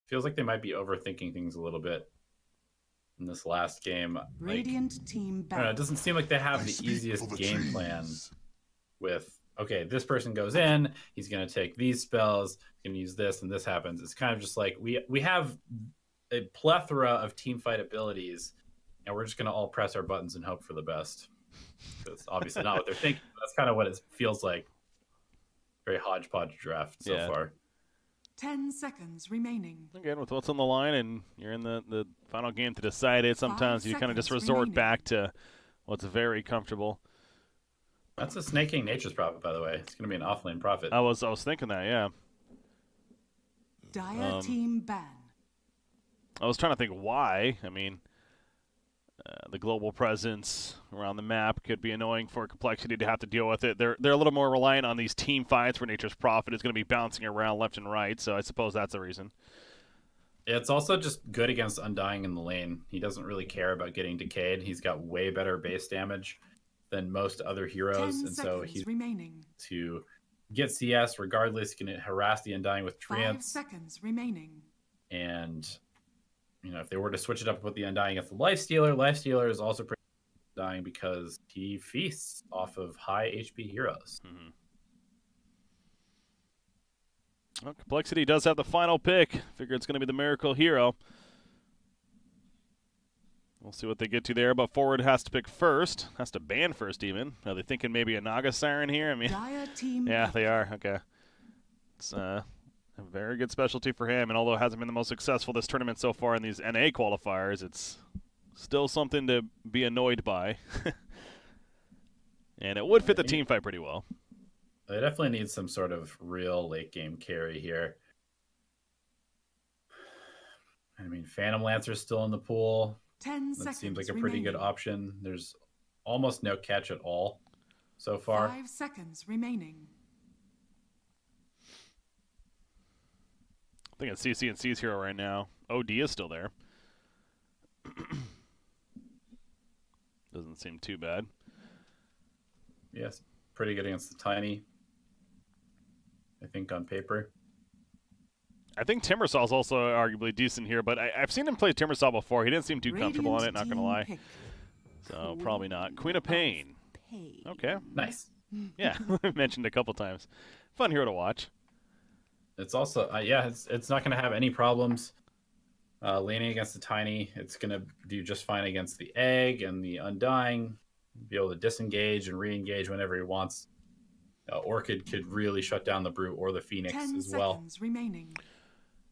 Feels like they might be overthinking things a little bit in this last game. Radiant team I don't know, it doesn't seem like they have the easiest game plan with, okay, this person goes in, he's going to take these spells, he's going to use this, and this happens. It's kind of just like we have a plethora of team fight abilities, and we're just going to all press our buttons and hope for the best. That's obviously not what they're thinking. That's kind of what it feels like. Very hodgepodge draft so far. 10 seconds remaining. Again, with what's on the line, and you're in the final game to decide it, sometimes you kind of just resort back to what's very comfortable. That's a Snake King Nature's Prophet, by the way. It's going to be an offlane prophet. I was thinking that, yeah. Dire team ban. I was trying to think why. I mean, the global presence around the map could be annoying for complexity to have to deal with it. They're a little more reliant on these team fights where Nature's Prophet is going to be bouncing around left and right, so I suppose that's the reason. It's also just good against Undying in the lane. He doesn't really care about getting decayed. He's got way better base damage than most other heroes, and so he's remaining to get CS regardless. He can harass the Undying with Treants. 5 seconds remaining. And you know, if they were to switch it up with the Undying against the Lifestealer is also pretty dying because he feasts off of high HP heroes. Mm-hmm. Well, complexity does have the final pick. Figure it's going to be the Miracle Hero. We'll see what they get to there, but forward has to pick first. Has to ban first, even. Are they thinking maybe a Naga Siren here? I mean, yeah, they are. Okay. It's a very good specialty for him, and although it hasn't been the most successful this tournament so far in these NA qualifiers, it's still something to be annoyed by. And it would fit the team fight pretty well. They definitely need some sort of real late-game carry here. I mean, Phantom Lancer's still in the pool. 10 that seconds seems like a pretty good option. There's almost no catch at all so far. 5 seconds remaining. I think it's CC and C's hero right now. OD is still there. Doesn't seem too bad. Yes, pretty good against the Tiny, I think, on paper. I think Timbersaw's also arguably decent here, but I've seen him play Timbersaw before. He didn't seem too comfortable on it, not going to lie. So probably not. Queen of Pain. Okay. Nice. Yeah, mentioned a couple times. Fun hero to watch. It's also, yeah, it's not going to have any problems laning against the Tiny. It's going to do just fine against the Egg and the Undying. Be able to disengage and re-engage whenever he wants. Orchid could really shut down the Brute or the Phoenix as well. 10 seconds remaining.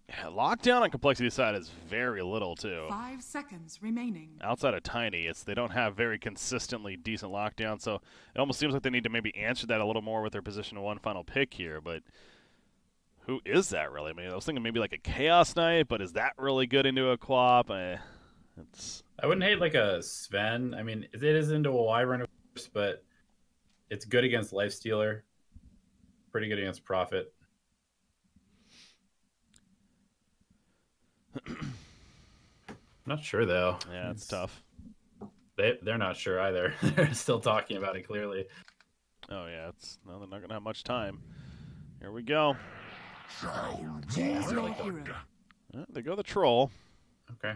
Yeah, lockdown on complexity side is very little too. 5 seconds remaining. Outside of Tiny, they don't have very consistently decent lockdown, so it almost seems like they need to maybe answer that a little more with their position 1 final pick here. But who is that really? I mean, I was thinking maybe like a Chaos Knight, but is that really good into a Quap? I wouldn't hate like a Sven. I mean, it is into a Wyvern, of course, but it's good against Lifestealer. Pretty good against Prophet. Not sure though. Yeah, it's tough. They're not sure either. They're still talking about it clearly. Oh yeah, they're not gonna have much time. Here we go. They go the Troll. Okay.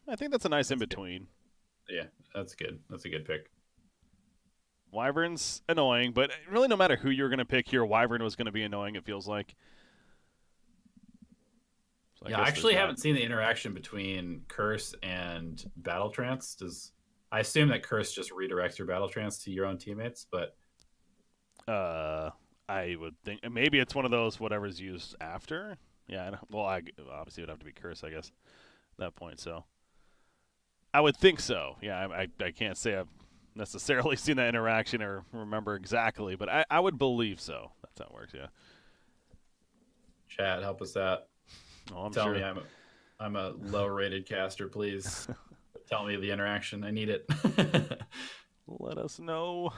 I think that's a nice in between. Yeah, that's good. That's a good pick. Wyvern's annoying, but really no matter who you're going to pick here, Wyvern was going to be annoying, it feels like. So I actually haven't seen the interaction between Curse and Battle Trance. I assume that Curse just redirects your Battle Trance to your own teammates, but I would think maybe it's one of those whatever's used after. Yeah, well, obviously it would have to be Curse, I guess, at that point. So I would think so. Yeah, I can't say I've necessarily seen that interaction or remember exactly, but I would believe so. That's how it works, yeah. Chat, help us out. Oh, Tell me I'm a low-rated caster, please. Tell me the interaction. I need it. Let us know.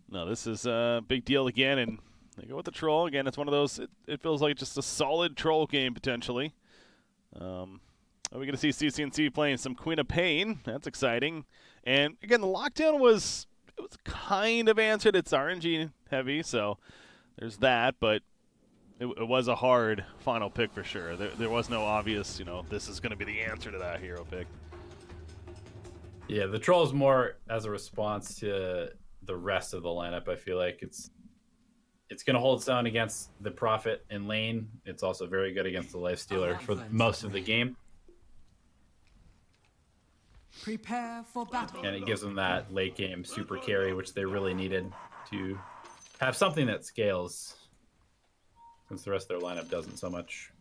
No, this is a big deal again, and they go with the Troll. Again, it's one of those, it feels like just a solid Troll game, potentially. We're going to see CCNC playing some Queen of Pain. That's exciting. And, again, the lockdown was kind of answered. It's RNG heavy, so there's that. But it was a hard final pick for sure. There was no obvious, this is going to be the answer to that hero pick. Yeah, the Troll's more as a response to the rest of the lineup. I feel like it's going to hold its own against the Prophet in lane. It's also very good against the Lifestealer for most of the game. Prepare for battle. And it gives them that late game super carry, which they really needed to have something that scales, since the rest of their lineup doesn't so much.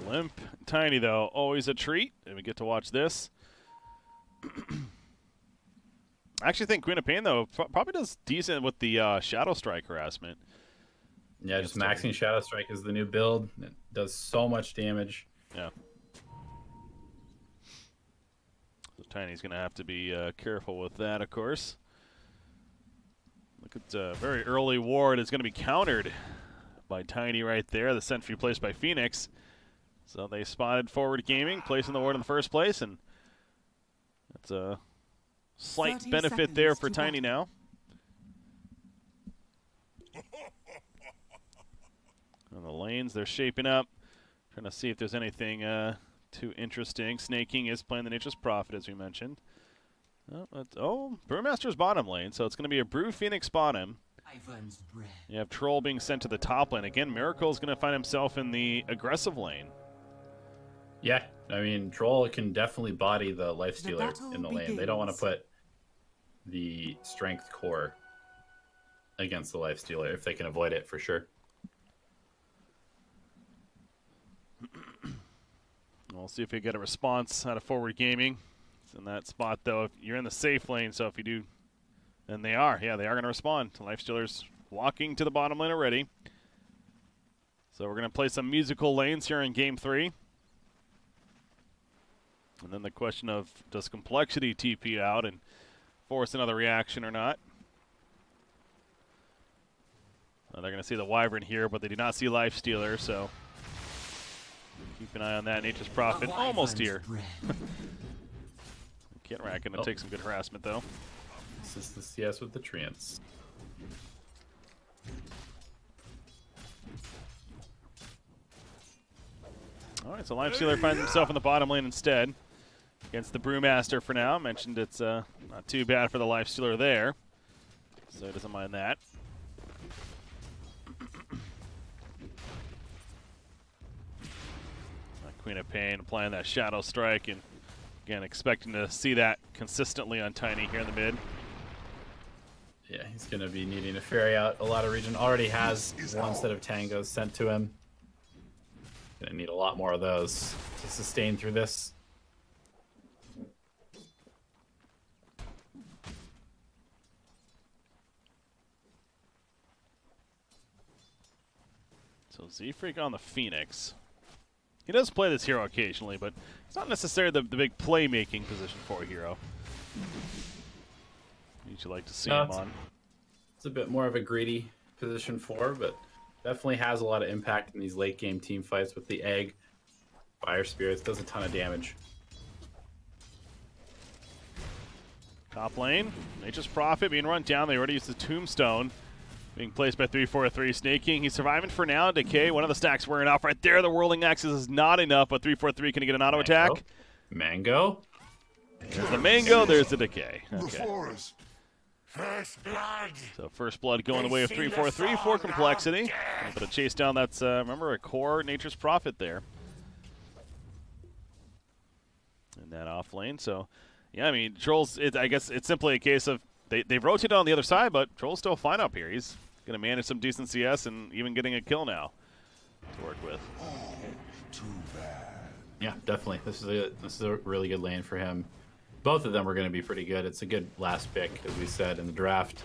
Limp Tiny, though, always a treat, and we get to watch this. I actually think Queen of Pain, though, probably does decent with the Shadow Strike harassment. Yeah, just maxing Shadow Strike is the new build. It does so much damage. Yeah. So Tiny's going to have to be careful with that, of course. Look at very early ward is going to be countered by Tiny right there. The sentry placed by Phoenix. So they spotted Forward Gaming, placing the ward in the first place, and that's a slight benefit there for Tiny now. On the lanes, they're shaping up, trying to see if there's anything too interesting. Snaking is playing the Nature's Prophet, as we mentioned. Brewmaster's bottom lane, so it's going to be a Brew Phoenix bottom. You have Troll being sent to the top lane. Again, Miracle's going to find himself in the aggressive lane. Yeah, I mean, Troll can definitely body the Lifestealer in the lane. They don't want to put the Strength core against the Lifestealer if they can avoid it, for sure. We'll see if we get a response out of Forward Gaming. It's in that spot, though. If you're in the safe lane, so if you do, and they are. Yeah, they are going to respond. Lifestealer's walking to the bottom lane already. So we're going to play some musical lanes here in Game 3. And then the question of, does compLexity TP out and force another reaction or not? They're going to see the Wyvern here, but they do not see Lifestealer, so keep an eye on that. Nature's Prophet almost here. Kitrak going to take some good harassment, though. This is the CS with the Treants. All right, so Lifestealer finds himself in the bottom lane instead against the Brewmaster for now. Mentioned it's not too bad for the Lifestealer there, so he doesn't mind that. Queen of Pain applying that Shadow Strike, and again expecting to see that consistently on Tiny here in the mid. Yeah, he's going to be needing to ferry out a lot of region. Already has one set of tangos sent to him. Going to need a lot more of those to sustain through this. So Z-Freak on the Phoenix. He does play this hero occasionally, but it's not necessarily the big playmaking position for a hero. Usually like to see him on. It's a bit more of a greedy position for, but definitely has a lot of impact in these late game team fights with the egg. Fire Spirits does a ton of damage. Top lane, Nature's Prophet being run down. They already used the Tombstone. Being placed by 343. Snaking, he's surviving for now. Decay, one of the stacks wearing off right there. The Whirling Axis is not enough, but 343 can he get an auto attack? Mango. There's the Mango, there's the Decay. Okay. So first blood going the way of 343 for compLexity. A bit of chase down, that's, remember, a core Nature's Prophet there. In that off lane, so, yeah, I mean, Troll's, I guess it's simply a case of they've rotated on the other side, but Troll's still fine up here. He's going to manage some decent CS and even getting a kill now to work with. Too bad. Yeah, definitely. This is a really good lane for him. Both of them are going to be pretty good. It's a good last pick, as we said in the draft.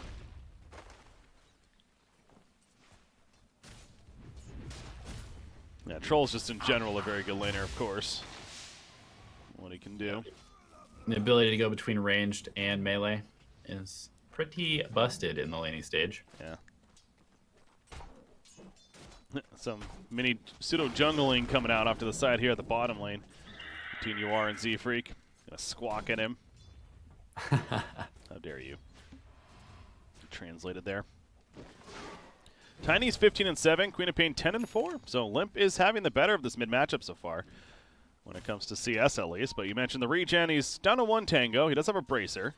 Yeah, Troll's just in general a very good laner, of course. What he can do. The ability to go between ranged and melee is pretty busted in the laning stage. Yeah. Some mini pseudo-jungling coming out off to the side here at the bottom lane between UR and Z-Freak. Gonna squawk at him. How dare you. Translated there. Tiny's 15-7, Queen of Pain 10-4. So Limp is having the better of this mid matchup so far, when it comes to CS at least. But you mentioned the regen. He's down to 1 tango. He does have a bracer.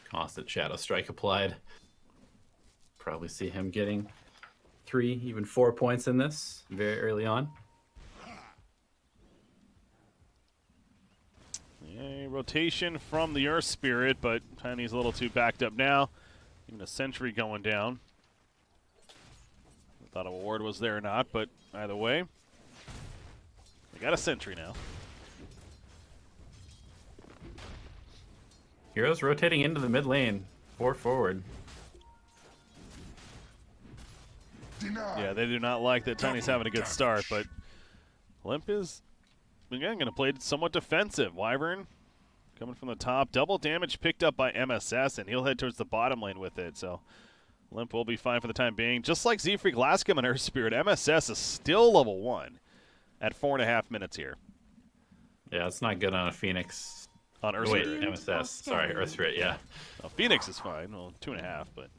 Constant Shadow Strike applied. Probably see him getting 3, even 4 points in this very early on. A rotation from the Earth Spirit, but Tiny's a little too backed up now. Even a sentry going down. I thought a ward was there or not, but either way, we got a sentry now. Heroes rotating into the mid lane, 4 forward. Yeah, they do not like that Tiny's having a good start, but Limp is, again, going to play somewhat defensive. Wyvern coming from the top. Double damage picked up by MSS, and he'll head towards the bottom lane with it. So Limp will be fine for the time being. Just like Z-Freak last game on Earth Spirit, MSS is still level 1 at 4.5 minutes here. Yeah, it's not good on a Phoenix. On Earth Wait, Spirit. MSS. Sorry, Earth Spirit, yeah. Well, Phoenix is fine. Well, 2.5, but...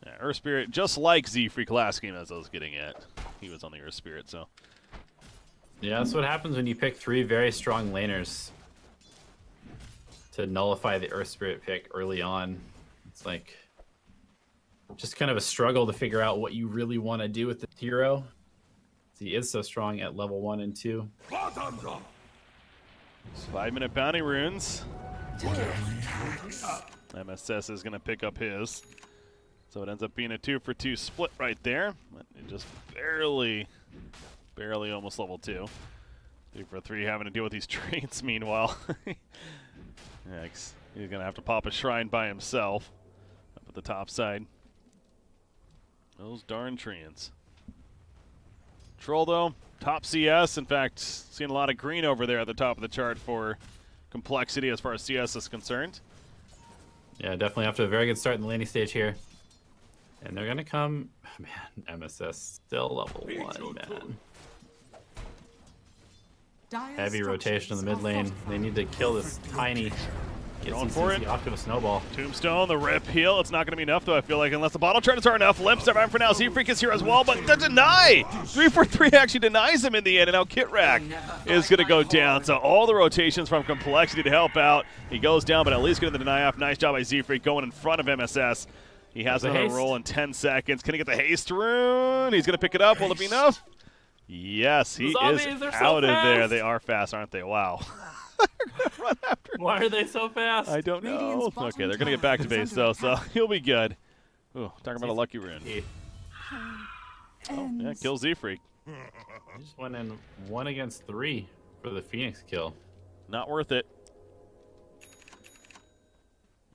yeah, Earth Spirit, just like Z-Freak last game as I was getting at. He was on the Earth Spirit, so... yeah, that's what happens when you pick 3 very strong laners to nullify the Earth Spirit pick early on. It's like just kind of a struggle to figure out what you really want to do with the hero. He is so strong at level 1 and 2. 5-minute bounty runes. MSS is going to pick up his. So it ends up being a 2-for-2 split right there. But it just barely almost level 2. 3-for-3 having to deal with these trains meanwhile. Yikes. He's going to have to pop a shrine by himself up at the top side. Those darn treants. Troll, though, top CS. In fact, seeing a lot of green over there at the top of the chart for complexity as far as CS is concerned. Yeah, definitely off to a very good start in the laning stage here. And they're going to come... man, MSS still level 1, man. Heavy rotation in the mid lane. They need to kill this Tiny. Going for it. Off to a snowball. Tombstone, the rip heal. It's not going to be enough, though, I feel like, unless the bottle charges are enough. Limp surviving for now. Z-Freak is here as well, but the deny! 3-for-3 actually denies him in the end, and now Kitrak is going to go down. So all the rotations from complexity to help out. He goes down, but at least getting the deny off. Nice job by Z-Freak going in front of MSS. He has another roll in 10 seconds. Can he get the haste rune? He's going to pick it up. Will it be enough? Yes, he is out of there. They are fast, aren't they? Wow. Run after him. Why are they so fast? I don't know. Okay, they're going to get back to base, though, so he'll be good. Ooh, talking about a lucky rune. Oh, yeah, kill Z-Freak. He just went in 1 against 3 for the Phoenix kill. Not worth it.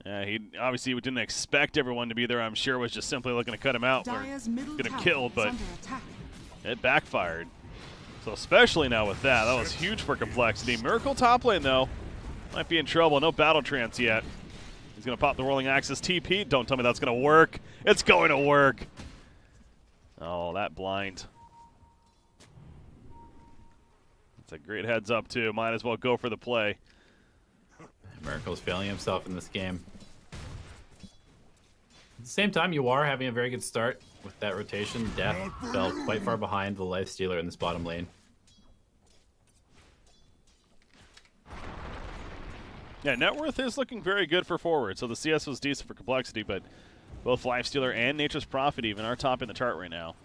Yeah, he obviously didn't expect everyone to be there. I'm sure was just simply looking to cut him out or get him killed, but it backfired. So especially now with that was huge for complexity. Miracle top lane, though, might be in trouble. No battle trance yet. He's going to pop the rolling axis TP. Don't tell me that's going to work. It's going to work. Oh, that blind. It's a great heads up, too. Might as well go for the play. Miracle's failing himself in this game. At the same time, you are having a very good start with that rotation. Death fell quite far behind the Lifestealer in this bottom lane. Yeah, net worth is looking very good for forward. So the CS was decent for complexity, but both Lifestealer and Nature's Prophet even are topping the chart right now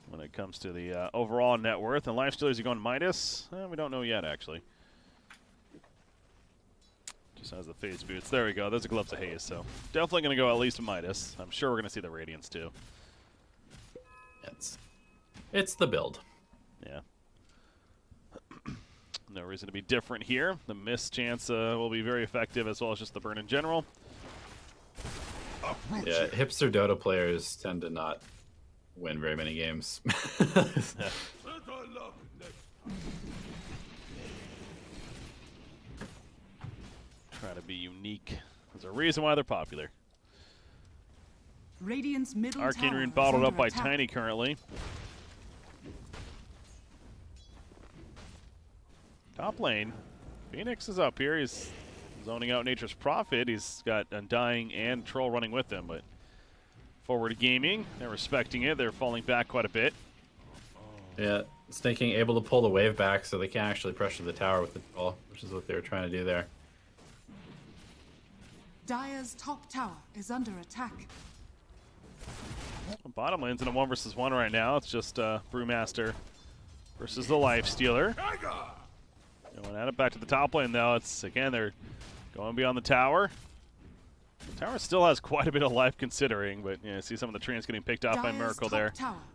when it comes to the overall net worth. And Lifestealer, is he going Midas? We don't know yet, actually. Just has the phase boots. There we go. Those are gloves of haze, so definitely going to go at least a Midas. I'm sure we're going to see the Radiance, too. It's the build. Yeah. No reason to be different here. The miss chance will be very effective, as well as just the burn in general. Yeah, hipster Dota players tend to not win very many games. Try to be unique. There's a reason why they're popular. Radiant's middle Arcane tower Rune is bottled up under by attack. Tiny currently. Top lane. Phoenix is up here. He's zoning out Nature's Prophet. He's got Undying and Troll running with him, but Forward Gaming, they're respecting it. They're falling back quite a bit. Yeah, Snake King able to pull the wave back so they can't actually pressure the tower with the Troll, which is what they were trying to do there. Dire's top tower is under attack. Bottom lane's in a 1 versus 1 right now. It's just Brewmaster versus the Lifestealer. Going at it back to the top lane, though. It's, again, they're going beyond the tower. The tower still has quite a bit of life considering, but you know, see some of the treants getting picked off by Miracle there.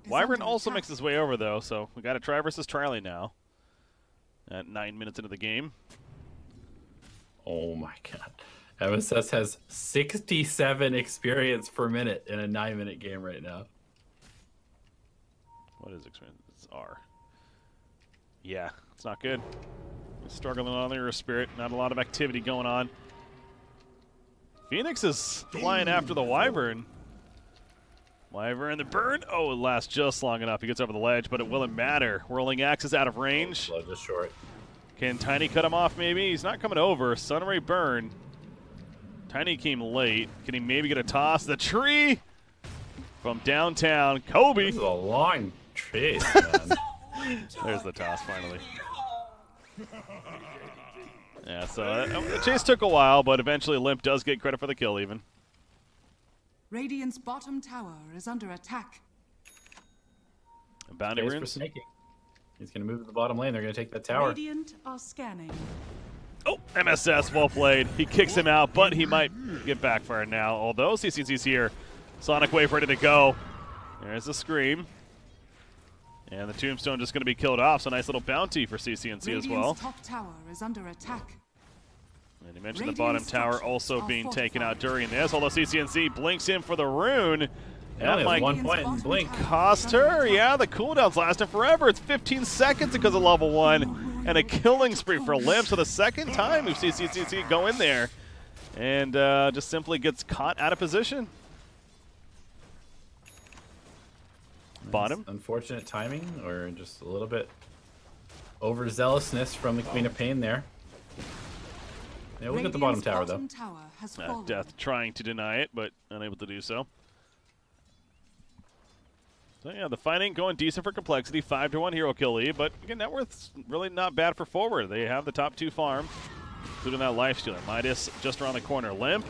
Wyvern also makes his way over, though, so we got a try versus Triley now at 9 minutes into the game. Oh, my God. MSS has 67 experience per minute in a 9-minute game right now. What is experience? It's R. Yeah, it's not good. Struggling on their spirit. Not a lot of activity going on. Phoenix is flying after the Wyvern. Wyvern the burn. Oh, it lasts just long enough. He gets over the ledge, but it won't matter. Whirling Axe is out of range. Oh, just short. Can Tiny cut him off maybe? He's not coming over. Sunray burn. Tiny came late. Can he maybe get a toss? The tree from downtown. Kobe. This is a long chase, man. There's the toss finally. Yeah, so the chase took a while, but eventually Limp does get credit for the kill even. Radiant's bottom tower is under attack. Bounty for runes. Snaking. He's going to move to the bottom lane. They're going to take that tower. Radiant are scanning. Oh, MSS, well played. He kicks him out, but he might get backfired now. Although CCNC's here. Sonic Wave ready to go. There's the Scream. And the Tombstone just going to be killed off, so nice little bounty for CCNC as well. Top tower is under attack. And he mentioned the bottom tower also being taken out during this, although CCNC blinks in for the rune. Yeah, That might 1 point in blink. cost her. Yeah, the cooldown's lasting forever. It's 15 seconds because of level 1. And a killing spree for Limp. So the second time we've seen CCNC go in there. And just simply gets caught out of position. Bottom. That's unfortunate timing, or just a little bit overzealousness from the Queen of Pain there. Yeah, we'll get the bottom tower, though. Death trying to deny it, but unable to do so. So yeah, the fighting going decent for compLexity. 5-1 hero kill lead, but again, net worth's really not bad for Forward. They have the top 2 farm, including that Lifestealer. Midas just around the corner. Limp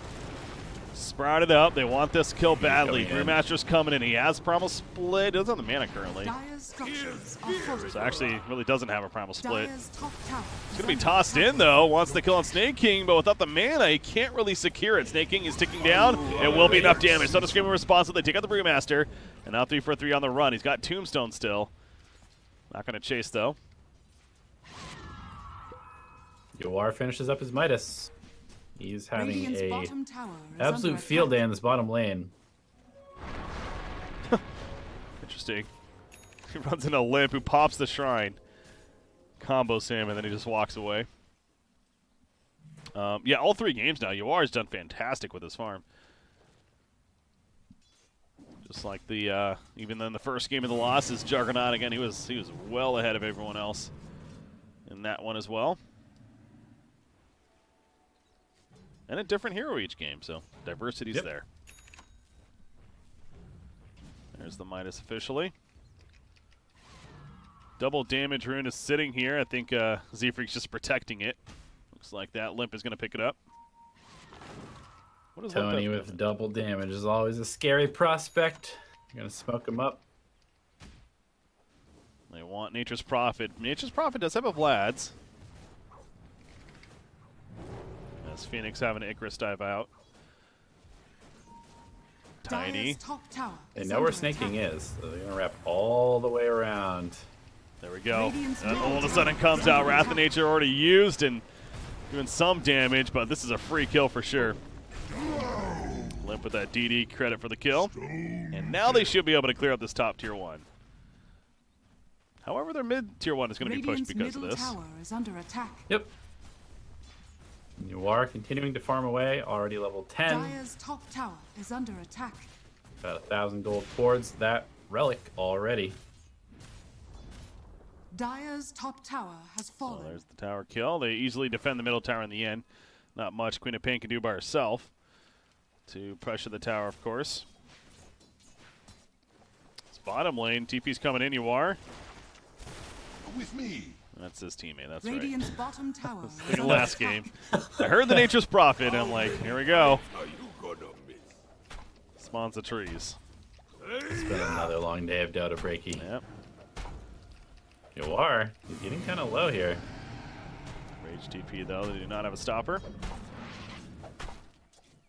sprouted up. They want this kill badly. Brewmaster's coming in. He has Primal Split. He doesn't have the mana currently. So actually really doesn't have a Primal Split. He's going to be tossed in, though. Wants the kill on Snake King, but without the mana, he can't really secure it. Snake King is ticking down. It will be enough damage. So the Screaming responsive. They take out the Brewmaster. And now 3 for 3 on the run. He's got Tombstone still. Not going to chase, though. Yawar finishes up his Midas. He's having a absolute field day in this bottom lane. Interesting. He runs into Limp, who pops the shrine. Combos him, and then he just walks away. Yeah, all 3 games now. Yawar's done fantastic with his farm. Just like the even in the first game of the losses, Juggernaut again, he was well ahead of everyone else in that one as well. And a different hero each game, so diversity's there. There's the Midas officially. Double damage rune is sitting here. I think Z-Freak's just protecting it. Looks like that Limp is going to pick it up. What is Tony with double damage is always a scary prospect. You're going to smoke him up. They want Nature's Prophet. Nature's Prophet does have a Vlad's. As Phoenix having an Icarus dive out. Tiny. They know where Snake King is, so they're going to wrap all the way around. There we go. All of a sudden comes out. Wrath of Nature already used and doing some damage, but this is a free kill for sure. Limp with that DD credit for the kill. And now they should be able to clear up this top tier 1. However, their mid tier 1 is going to be pushed because of this. Yep. Yawar continuing to farm away, already level 10. Dire's top tower is under attack. About 1,000 gold towards that relic already. Dire's top tower has fallen. So there's the tower kill. They easily defend the middle tower in the end. Not much Queen of Pain can do by herself to pressure the tower, of course. It's bottom lane. TP's coming in. You are. With me. That's his teammate. That's Radiant's right. bottom tower. The last game. I heard the Nature's Prophet, and I'm like, here we go. Spawns the trees. It's been another long day of Dota Breaky. Yep. You are. He's getting kind of low here. Rage TP, though. They do not have a stopper.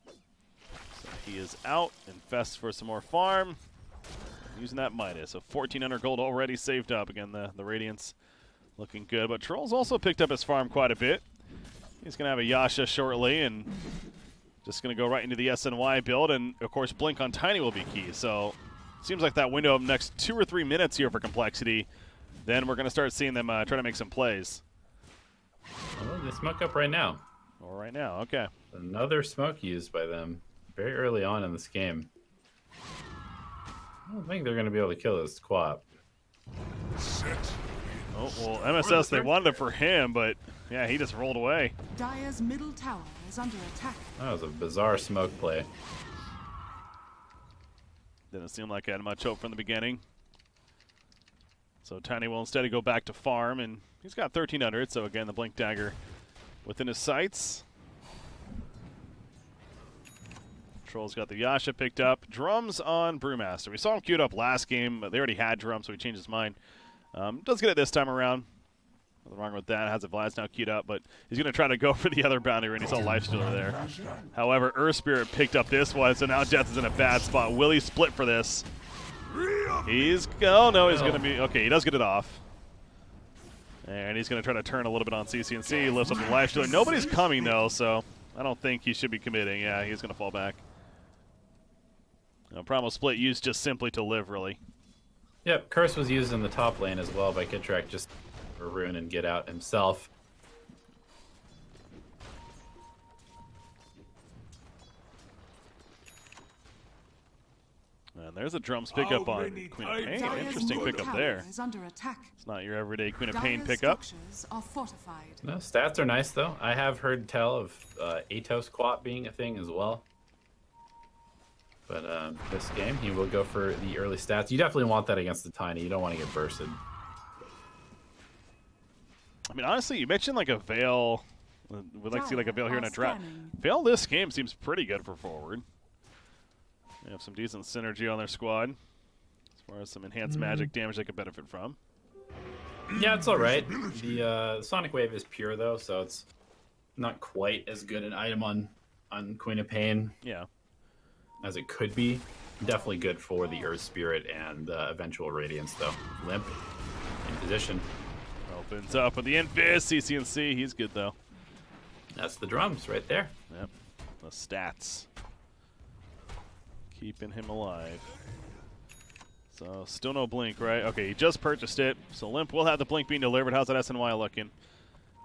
So he is out. Infests for some more farm. Using that Midas. So 1,400 gold already saved up. Again, the Radiance looking good. But Troll's also picked up his farm quite a bit. He's going to have a Yasha shortly, and just going to go right into the SNY build. And, of course, Blink on Tiny will be key. So seems like that window of next 2 or 3 minutes here for compLexity. Then we're going to start seeing them try to make some plays. Oh, they smoke up right now. Well, right now, okay. Another smoke used by them very early on in this game. I don't think they're going to be able to kill this Quap. Oh, well, MSS, they wanted it for him, but, yeah, he just rolled away. Dire's middle tower is under attack. That was a bizarre smoke play. Didn't seem like I had much hope from the beginning. So Tiny will instead go back to farm, and he's got 1,300, so again, the Blink Dagger within his sights. Troll's got the Yasha picked up. Drums on Brewmaster. We saw him queued up last game, but they already had drums, so he changed his mind. Does get it this time around. Nothing wrong with that. Has a Vlad's now queued up, but he's going to try to go for the other boundary, and he saw Lifestealer there. However, Earth Spirit picked up this one, so now Death is in a bad spot. Will he split for this? He's, oh no, he's going to be, okay, he does get it off. And he's going to try to turn a little bit on CCNC, lifts up the Lifestealer. Nobody's coming though, so I don't think he should be committing. Yeah, he's going to fall back. Primal Split used just simply to live, really. Yep, Curse was used in the top lane as well by Kitrak just for Rune and get out himself. And there's a drums pickup on Queen of Pain. Interesting pickup there. Is under attack. It's not your everyday Queen of Pain Dire's pickup. structures are fortified. No, stats are nice though. I have heard tell of Atos Quap being a thing as well. But this game, he will go for the early stats. You definitely want that against the Tiny. You don't want to get bursted. I mean, honestly, you mentioned like a Veil. We'd like to see like a Veil here in a drought. Veil this game seems pretty good for forward. They have some decent synergy on their squad. As far as some enhanced magic damage they could benefit from. Yeah, it's all right. The Sonic Wave is pure though, so it's not quite as good an item on Queen of Pain. Yeah. As it could be. Definitely good for the Earth Spirit and eventual Radiance, though. Limp in position. Opens up with the Invis. CCNC, he's good, though. That's the drums right there. Yep. The stats. Keeping him alive. So, still no Blink, right? Okay, he just purchased it. So, Limp will have the Blink being delivered. How's that SNY looking?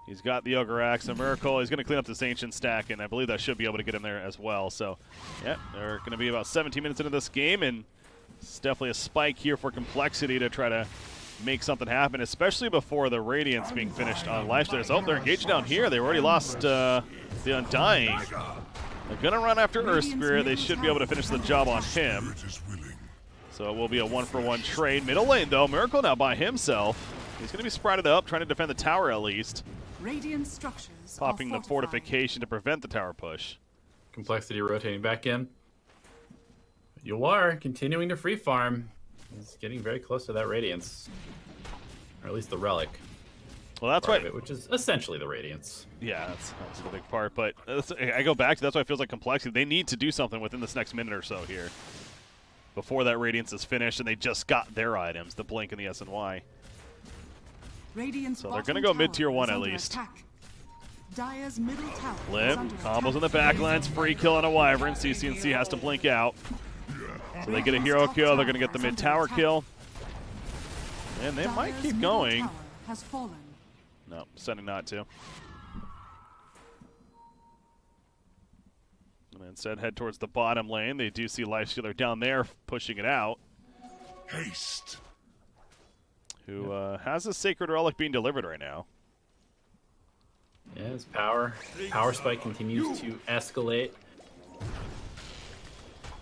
He's got the Ogre Axe, a Miracle. He's going to clean up this Ancient stack, and I believe that should be able to get him there as well. So, yeah, they're going to be about 17 minutes into this game, and it's definitely a spike here for compLexity to try to make something happen, especially before the Radiance being finished on Lifestealers. Oh, they're engaged down here. They already lost the Undying. They're going to run after Earth Spirit. They should be able to finish the job on him. So it will be a 1-for-1 trade. Middle lane, though. Miracle now by himself. He's going to be sprouted up, trying to defend the tower at least. Radiant structures Popping the fortification to prevent the tower push. compLexity rotating back in. You are continuing to free farm. He's getting very close to that Radiance. Or at least the Relic. Well, that's right. Which is essentially the Radiance. Yeah, that's the big part. But I go back to that's why it feels like compLexity. They need to do something within this next minute or so here. Before that Radiance is finished and they just got their items, the Blink and the SNY. So they're going to go mid-tier 1 at least. Dire's middle tower Limp, combos in the backlines, free kill on a Wyvern. CCNC has to blink out. So they get a hero kill, they're going to get the mid-tower kill. And they might keep going. No, deciding not to. And instead head towards the bottom lane. They do see Lifestealer down there pushing it out. Haste. Who has a Sacred Relic being delivered right now. Yeah, his power spike continues to escalate.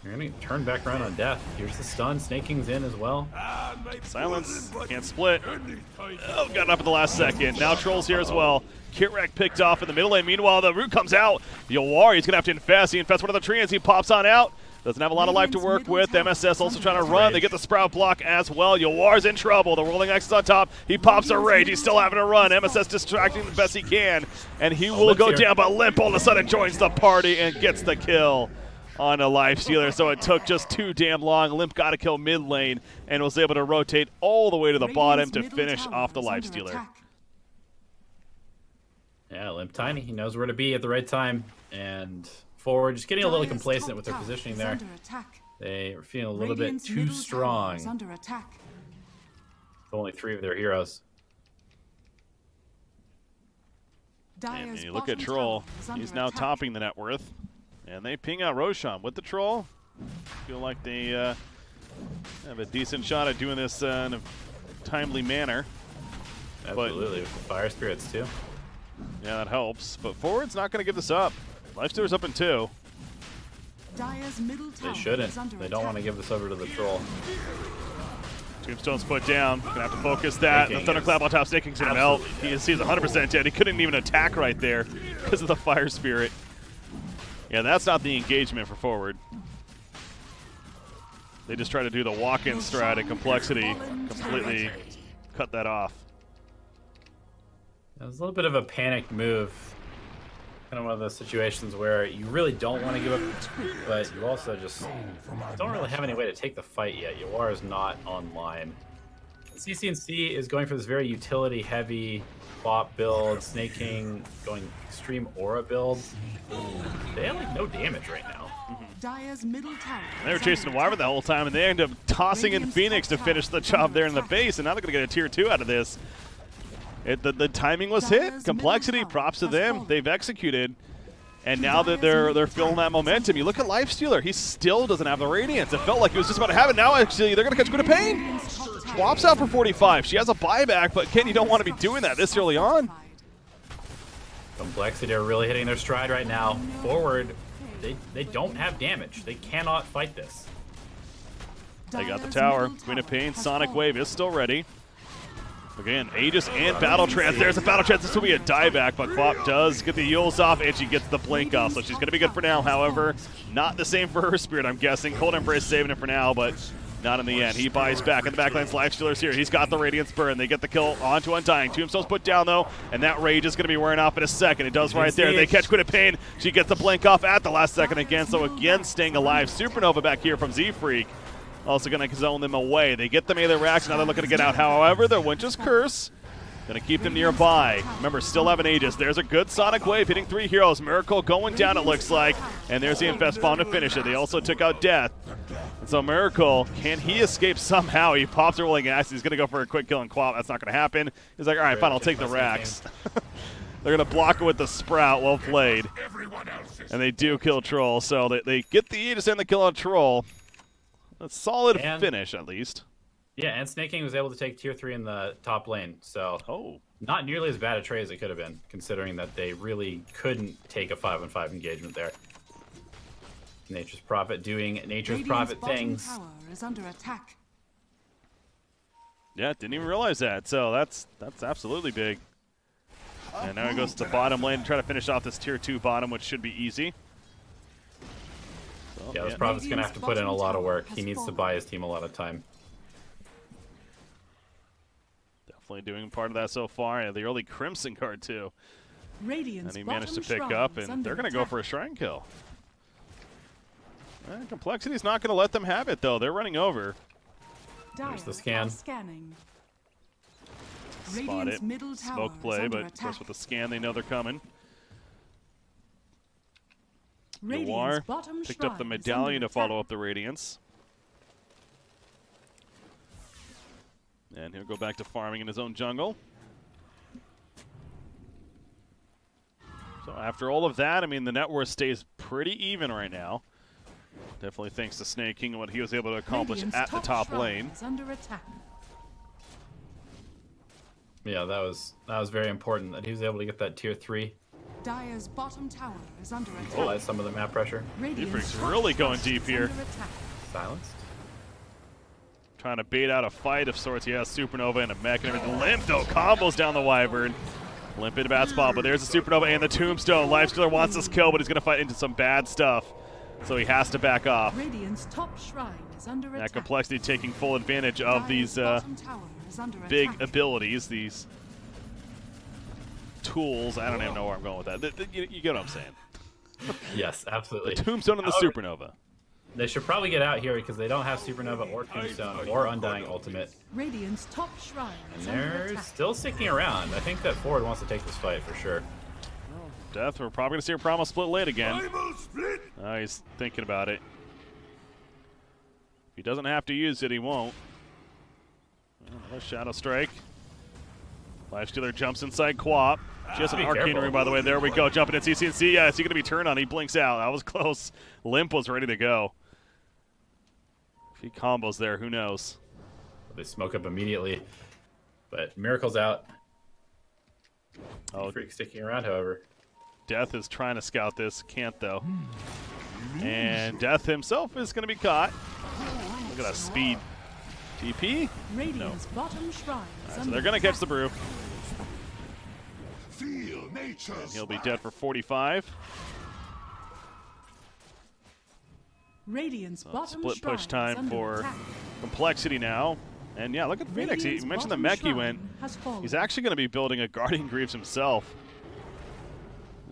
You're gonna turn back around on death. Here's the stun. Snake King's in as well. Silence. Can't split. Oh, got up at the last second. Now Troll's here as well. Kirek picked off in the middle lane. Meanwhile, the root comes out. Yawar, he's going to have to infest. He infests one of the trees. He pops on out. Doesn't have a lot of life to work with. MSS also trying to run. They get the Sprout block as well. Yawar's in trouble. The rolling X is on top. He pops a rage. He's still having to run. MSS distracting the best he can. And he will go down, but Limp all of a sudden joins the party and gets the kill on a Lifestealer. So it took just too damn long. Limp got a kill mid lane and was able to rotate all the way to the bottom to finish off the Lifestealer. Yeah, Limp Tiny. He knows where to be at the right time. And forward, just getting a little complacent with their positioning there. They are feeling a little bit too strong. With only 3 of their heroes. And you look at Troll. He's now topping the net worth. And they ping out Roshan with the Troll. Feel like they have a decent shot at doing this in a timely manner. Absolutely, with the Fire Spirits too. Yeah, that helps. But forward's not going to give this up. Lifestealer's up in 2. They shouldn't. They don't want to give this over to the Troll. Tombstone's put down. Gonna have to focus that. The Thunderclap on top. Snake King's gonna melt. He's 100% dead. He couldn't even attack right there because of the Fire Spirit. Yeah, that's not the engagement for forward. They just try to do the walk-in strat and compLexity completely cut that off. It was a little bit of a panicked move. Kind of one of those situations where you really don't want to give up, but you also just don't really have any way to take the fight yet. Yawar is not online. CCNC is going for this very utility-heavy bot build. Snake King going extreme aura build. They have like no damage right now. They were chasing Wyvern the whole time, and they end up tossing in Phoenix to finish the job there in the base, and now they're going to get a tier 2 out of this. The timing was hit. compLexity, props to them. They've executed. And now that they're feeling that momentum, you look at Lifestealer. He still doesn't have the Radiance. It felt like he was just about to have it. Now, actually, they're going to catch Queen of Pain. Swaps out for 45. She has a buyback, but Ken, you don't want to be doing that this early on. compLexity are really hitting their stride right now. Forward, they don't have damage. They cannot fight this. They got the tower. Queen of Pain, Sonic Wave is still ready. Again, Aegis and Battle Trance. There's a Battle Trance. This will be a dieback, but Quap does get the Yules off, and she gets the Blink off, so she's going to be good for now. However, not the same for her Spirit, I'm guessing. Cold Embrace saving it for now, but not in the end. He buys back in the backline's Lifestealer's here. He's got the Radiance Burn. They get the kill onto Undying. Tombstone's put down, though, and that Rage is going to be wearing off in a second. It does right there. They catch Queen of Pain. She gets the Blink off at the last second again, so again staying alive. Supernova back here from Z-Freak. Also going to zone them away. They get the melee reaction. Now they're looking to get out. However, the Winter's Curse going to keep them nearby. Remember, still have an Aegis. There's a good Sonic Wave hitting 3 heroes. Miracle going down, it looks like. And there's the Infest Bomb to finish it. They also took out Death. And so Miracle, can he escape somehow? He pops a rolling axe. He's going to go for a quick kill and Quap. That's not going to happen. He's like, all right, fine, I'll take the Rax. They're going to block it with the Sprout. Well played. And they do kill Troll. So they get the Aegis and the kill on Troll. A solid finish, at least. Yeah, and Snake King was able to take tier 3 in the top lane, so not nearly as bad a trade as it could have been, considering that they really couldn't take a 5-on-5 engagement there. Nature's Prophet doing Nature's Prophet things. Tower is under attack. Yeah, didn't even realize that, so that's absolutely big. And now he goes to bottom lane to try to finish off this tier 2 bottom, which should be easy. So, yeah, this Prophet's going to have to put in a lot of work. He needs to buy his team a lot of time. Definitely doing part of that so far. And the early Crimson card, too. And he managed to pick up, and they're going to go for a Shrine kill. compLexity's not going to let them have it, though. They're running over. There's the scan. Spot it. Smoke play, but of course with the scan, they know they're coming. Noir picked up the medallion to follow up the Radiance. And he'll go back to farming in his own jungle. So after all of that, I mean, the net worth stays pretty even right now. Definitely thanks to Snake King and what he was able to accomplish at the top lane. Yeah, that was very important that he was able to get that tier 3. Dire's bottom tower is under attack. Oh, that's some of the map pressure. Freak's really going deep here. Silenced. Trying to bait out a fight of sorts. He has Supernova and a mech and everything. Limp, though, combos down the Wyvern. Limp in a bad spot, but there's the Supernova and the Tombstone. Lifestealer wants this kill, but he's going to fight into some bad stuff. So he has to back off. Radiant's top shrine is under attack. compLexity taking full advantage of these big abilities, these tools. I don't even know where I'm going with that. You get what I'm saying. Yes, absolutely. The Tombstone and the Supernova. They should probably get out here because they don't have Supernova or Tombstone or Undying Ultimate. Radiant's top shrine and they're still sticking around. I think that Forward wants to take this fight for sure. Death, we're probably going to see a Primal Split late again. He's thinking about it. If he doesn't have to use it, he won't. Another Shadow Strike. Lifestealer jumps inside Quap. She has an Arcane Ring, by the way. There we go. Jumping at CCNC. Yeah, is he going to be turned on? He blinks out. That was close. Limp was ready to go. If he combos there, who knows? They smoke up immediately. But Miracle's out. Oh, Freak sticking around, however. Death is trying to scout this. Can't, though. And Death himself is going to be caught. Look at that speed. TP? No. Bottom shrine So they're going to catch the brew. Feel nature's And he'll be dead for 45. Radiant's bottom Split push shrine time for compLexity now. And yeah, look at Phoenix. He mentioned the mech he went. He's actually going to be building a Guardian Greaves himself.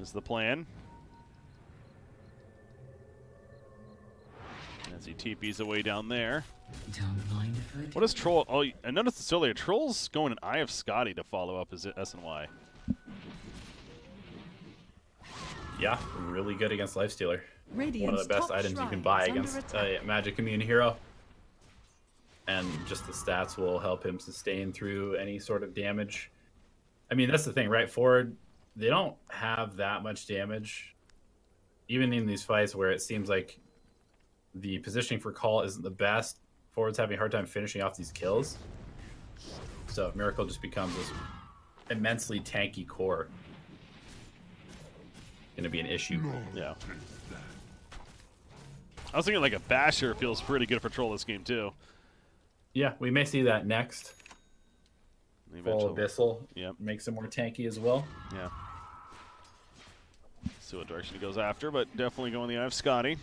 Is the plan. As he TPs away down there. What is Troll? Oh, I noticed this earlier. Troll's going an Eye of Scotty to follow up his SNY. Yeah, really good against Lifestealer. Radiant's one of the best items you can buy against a Magic Immune hero. And just the stats will help him sustain through any sort of damage. I mean, that's the thing, right? Forward, they don't have that much damage. Even in these fights where it seems like the positioning for call isn't the best, Forward's having a hard time finishing off these kills. So Miracle just becomes this immensely tanky core. Gonna be an issue. Yeah. I was thinking like a Basher feels pretty good for Troll this game too. Yeah, we may see that next. Full Abyssal. Yep. Makes him more tanky as well. Yeah. See what direction he goes after, but definitely going the Eye of Scotty.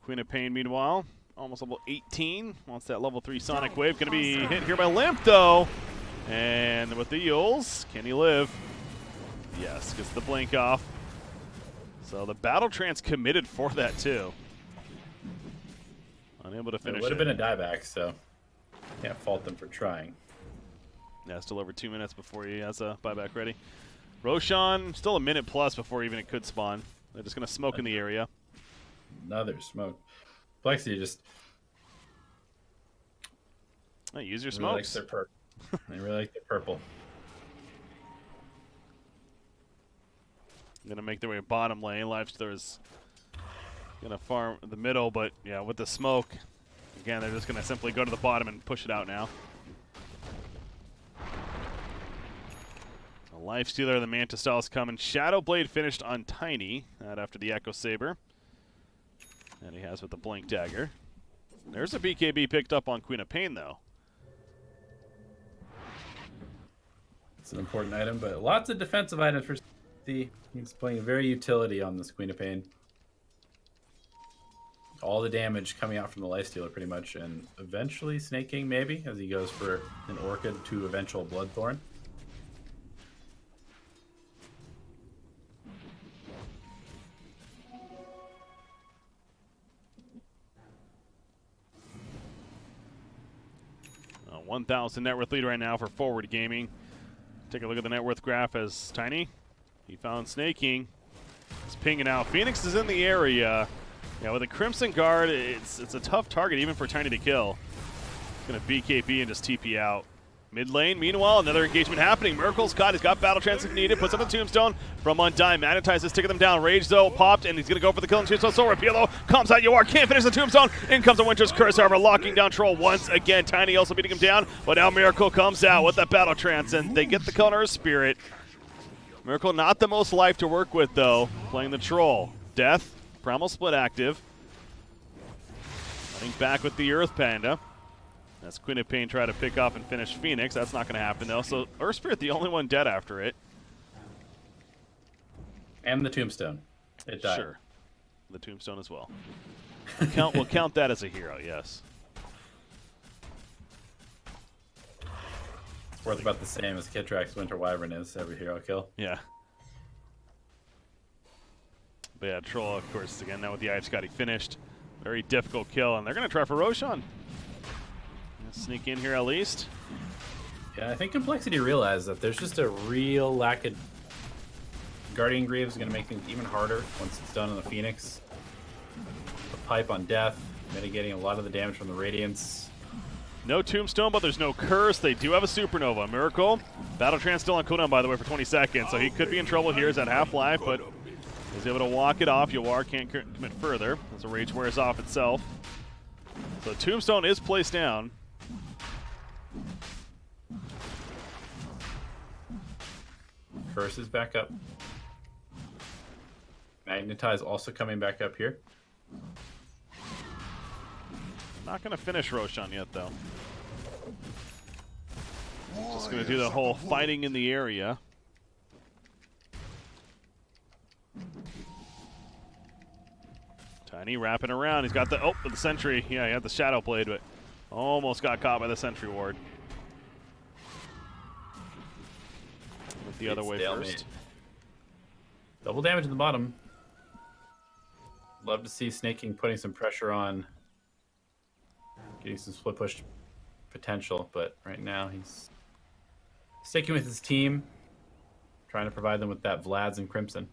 Queen of Pain, meanwhile, almost level 18. Wants that level 3 Sonic Wave. Going to be hit here by Limp, though. And with the Yules, can he live? Yes, gets the blink off. So the Battle Trance committed for that, too. Unable to finish it. Would have been a dieback, so can't fault them for trying. Yeah, still over 2 minutes before he has a buyback ready. Roshan, still a minute plus before even it could spawn. They're just going to smoke in the area. Another smoke. Plexi just... Hey, use your really smokes. They really like their purple. Going to make their way bottom lane. Lifestealer is going to farm the middle, but yeah, with the smoke, again, they're just going to simply go to the bottom and push it out now. The Lifestealer, the Manta Style is coming. Shadow Blade finished on Tiny, that after the Echo Saber. And he has with the Blink Dagger. There's a BKB picked up on Queen of Pain, though. It's an important item, but lots of defensive items for C. He's playing very utility on this Queen of Pain. All the damage coming out from the Lifestealer, pretty much, and eventually Snake King, maybe, as he goes for an Orchid to eventual Bloodthorn. A 1,000 net worth lead right now for Forward Gaming. Take a look at the net worth graph as Tiny. He found Snake King. He's pinging out. Phoenix is in the area. Yeah, with a Crimson Guard, it's a tough target even for Tiny to kill. He's going to BKB and just TP out. Mid lane, meanwhile, another engagement happening. Miracle's caught. He's got Battle Trance if needed. Puts up a Tombstone from Undyne. Magnetizes, taking them down. Rage, though, popped, and he's going to go for the kill. And Tombstone, so Rapielo comes out. You are, can't finish the Tombstone. In comes the Winter's Curse, however, locking down Troll once again. Tiny also beating him down, but now Miracle comes out with the Battle Trance, and they get the kill on her Spirit. Miracle not the most life to work with, though. Playing the Troll. Death, Primal Split active. Running back with the Earth Panda. As Queen of Pain try to pick off and finish Phoenix. That's not going to happen, though. So Earth Spirit, the only one dead after it. And the Tombstone. It died. Sure. The Tombstone as well. We'll count that as a hero, yes. It's worth about the same as Kitrax Winter Wyvern is every hero kill. Yeah. But yeah, Troll, of course, again, now with the Eye of Scotty finished. Very difficult kill, and they're going to try for Roshan. Sneak in here at least. Yeah, I think compLexity realized that there's just a real lack of... Guardian Greaves is going to make things even harder once it's done on the Phoenix. The pipe on Death, mitigating a lot of the damage from the Radiance. No Tombstone, but there's no Curse. They do have a Supernova. Miracle. Battle Trance still on cooldown, by the way, for 20 seconds, so he could be in trouble here. He's at half-life, but he's able to walk it off. Yawar can't commit further as the Rage wears off itself. So Tombstone is placed down. Curse is back up. Magnetize also coming back up here. Not going to finish Roshan yet, though. Just going to do the whole fighting in the area. Tiny wrapping around. He's got the the sentry. Yeah, he had the Shadow Blade, but almost got caught by the sentry ward. Went the other way first. Double damage in the bottom. Love to see Snake King putting some pressure on, getting some split push potential, but right now he's sticking with his team, trying to provide them with that Vlad's and Crimson.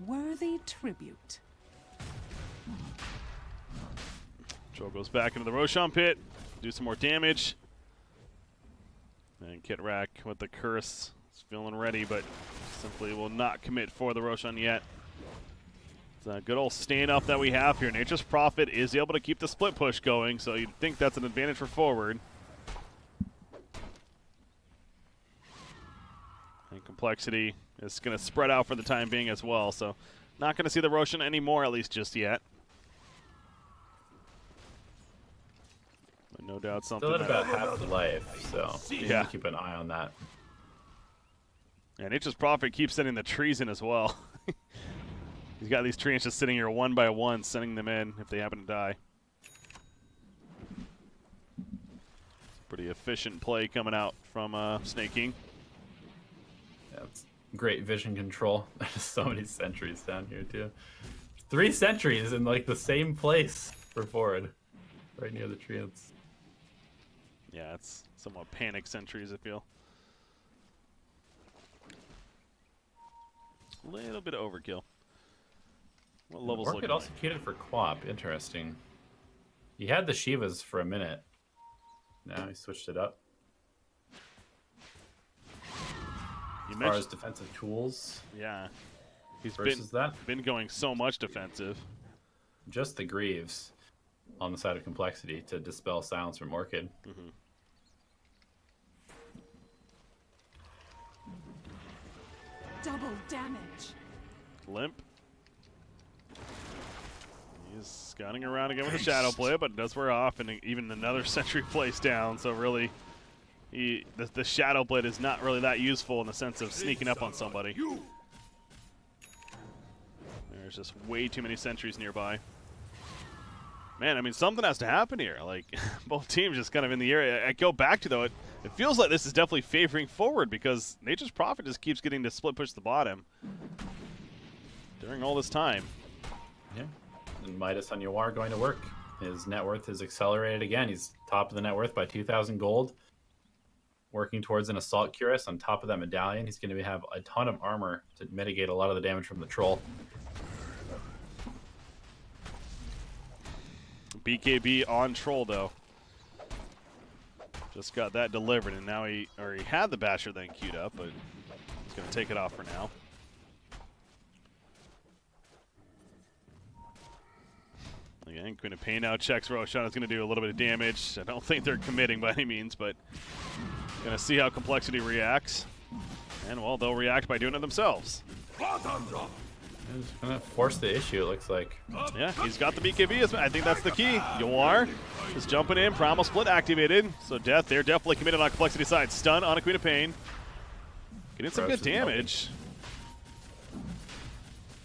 Worthy tribute. Joe goes back into the Roshan pit, do some more damage. And Kitrak with the Curse is feeling ready, but simply will not commit for the Roshan yet. It's a good old standoff that we have here. Nature's Prophet is able to keep the split push going, so you'd think that's an advantage for forward. And compLexity is going to spread out for the time being as well, so not going to see the Roshan anymore, at least just yet. But no doubt something. Still at about half the life, so yeah, keep an eye on that. And Nature's Prophet keeps sending the trees in as well. He's got these trees just sitting here one by one, sending them in if they happen to die. Pretty efficient play coming out from Snake King. Yeah, it's great vision control. There's so many sentries down here too. 3 sentries in like the same place for forward, right near the treants. Yeah, it's somewhat panic sentries, I feel. A little bit of overkill. What level's Orchid looking also like? queued for Quap. Interesting. He had the Shivas for a minute. Now he switched it up. As far as defensive tools, yeah, he's been going so much defensive. Just the Greaves on the side of compLexity to dispel silence from Orchid. Mm-hmm. Double damage. Limp. He's scouting around again with a Shadow Blade, but it does wear off, and even another sentry placed down. So really, the Shadow Blade is not really that useful in the sense of sneaking up on somebody. There's just way too many sentries nearby. Man, I mean, something has to happen here. Like, both teams just kind of in the area. I go back to, though, it feels like this is definitely favoring forward because Nature's Prophet just keeps getting to split push the bottom during all this time. Yeah. And Midas on Yawar going to work. His net worth is accelerated again. He's top of the net worth by 2,000 gold. Working towards an Assault Cuirass on top of that medallion. He's going to have a ton of armor to mitigate a lot of the damage from the Troll. BKB on Troll, though. Just got that delivered, and now he had the Basher then queued up, but he's going to take it off for now. Again, Queen of Pain now checks Roshan is going to do a little bit of damage. I don't think they're committing by any means, but going to see how compLexity reacts. And, well, they'll react by doing it themselves. He's gonna force the issue, it looks like. Yeah, he's got the BKB. I think that's the key. Yawar is jumping in. Primal Split activated. So Death, they're definitely committed on complexity side. Stun on a Queen of Pain. Getting some good damage.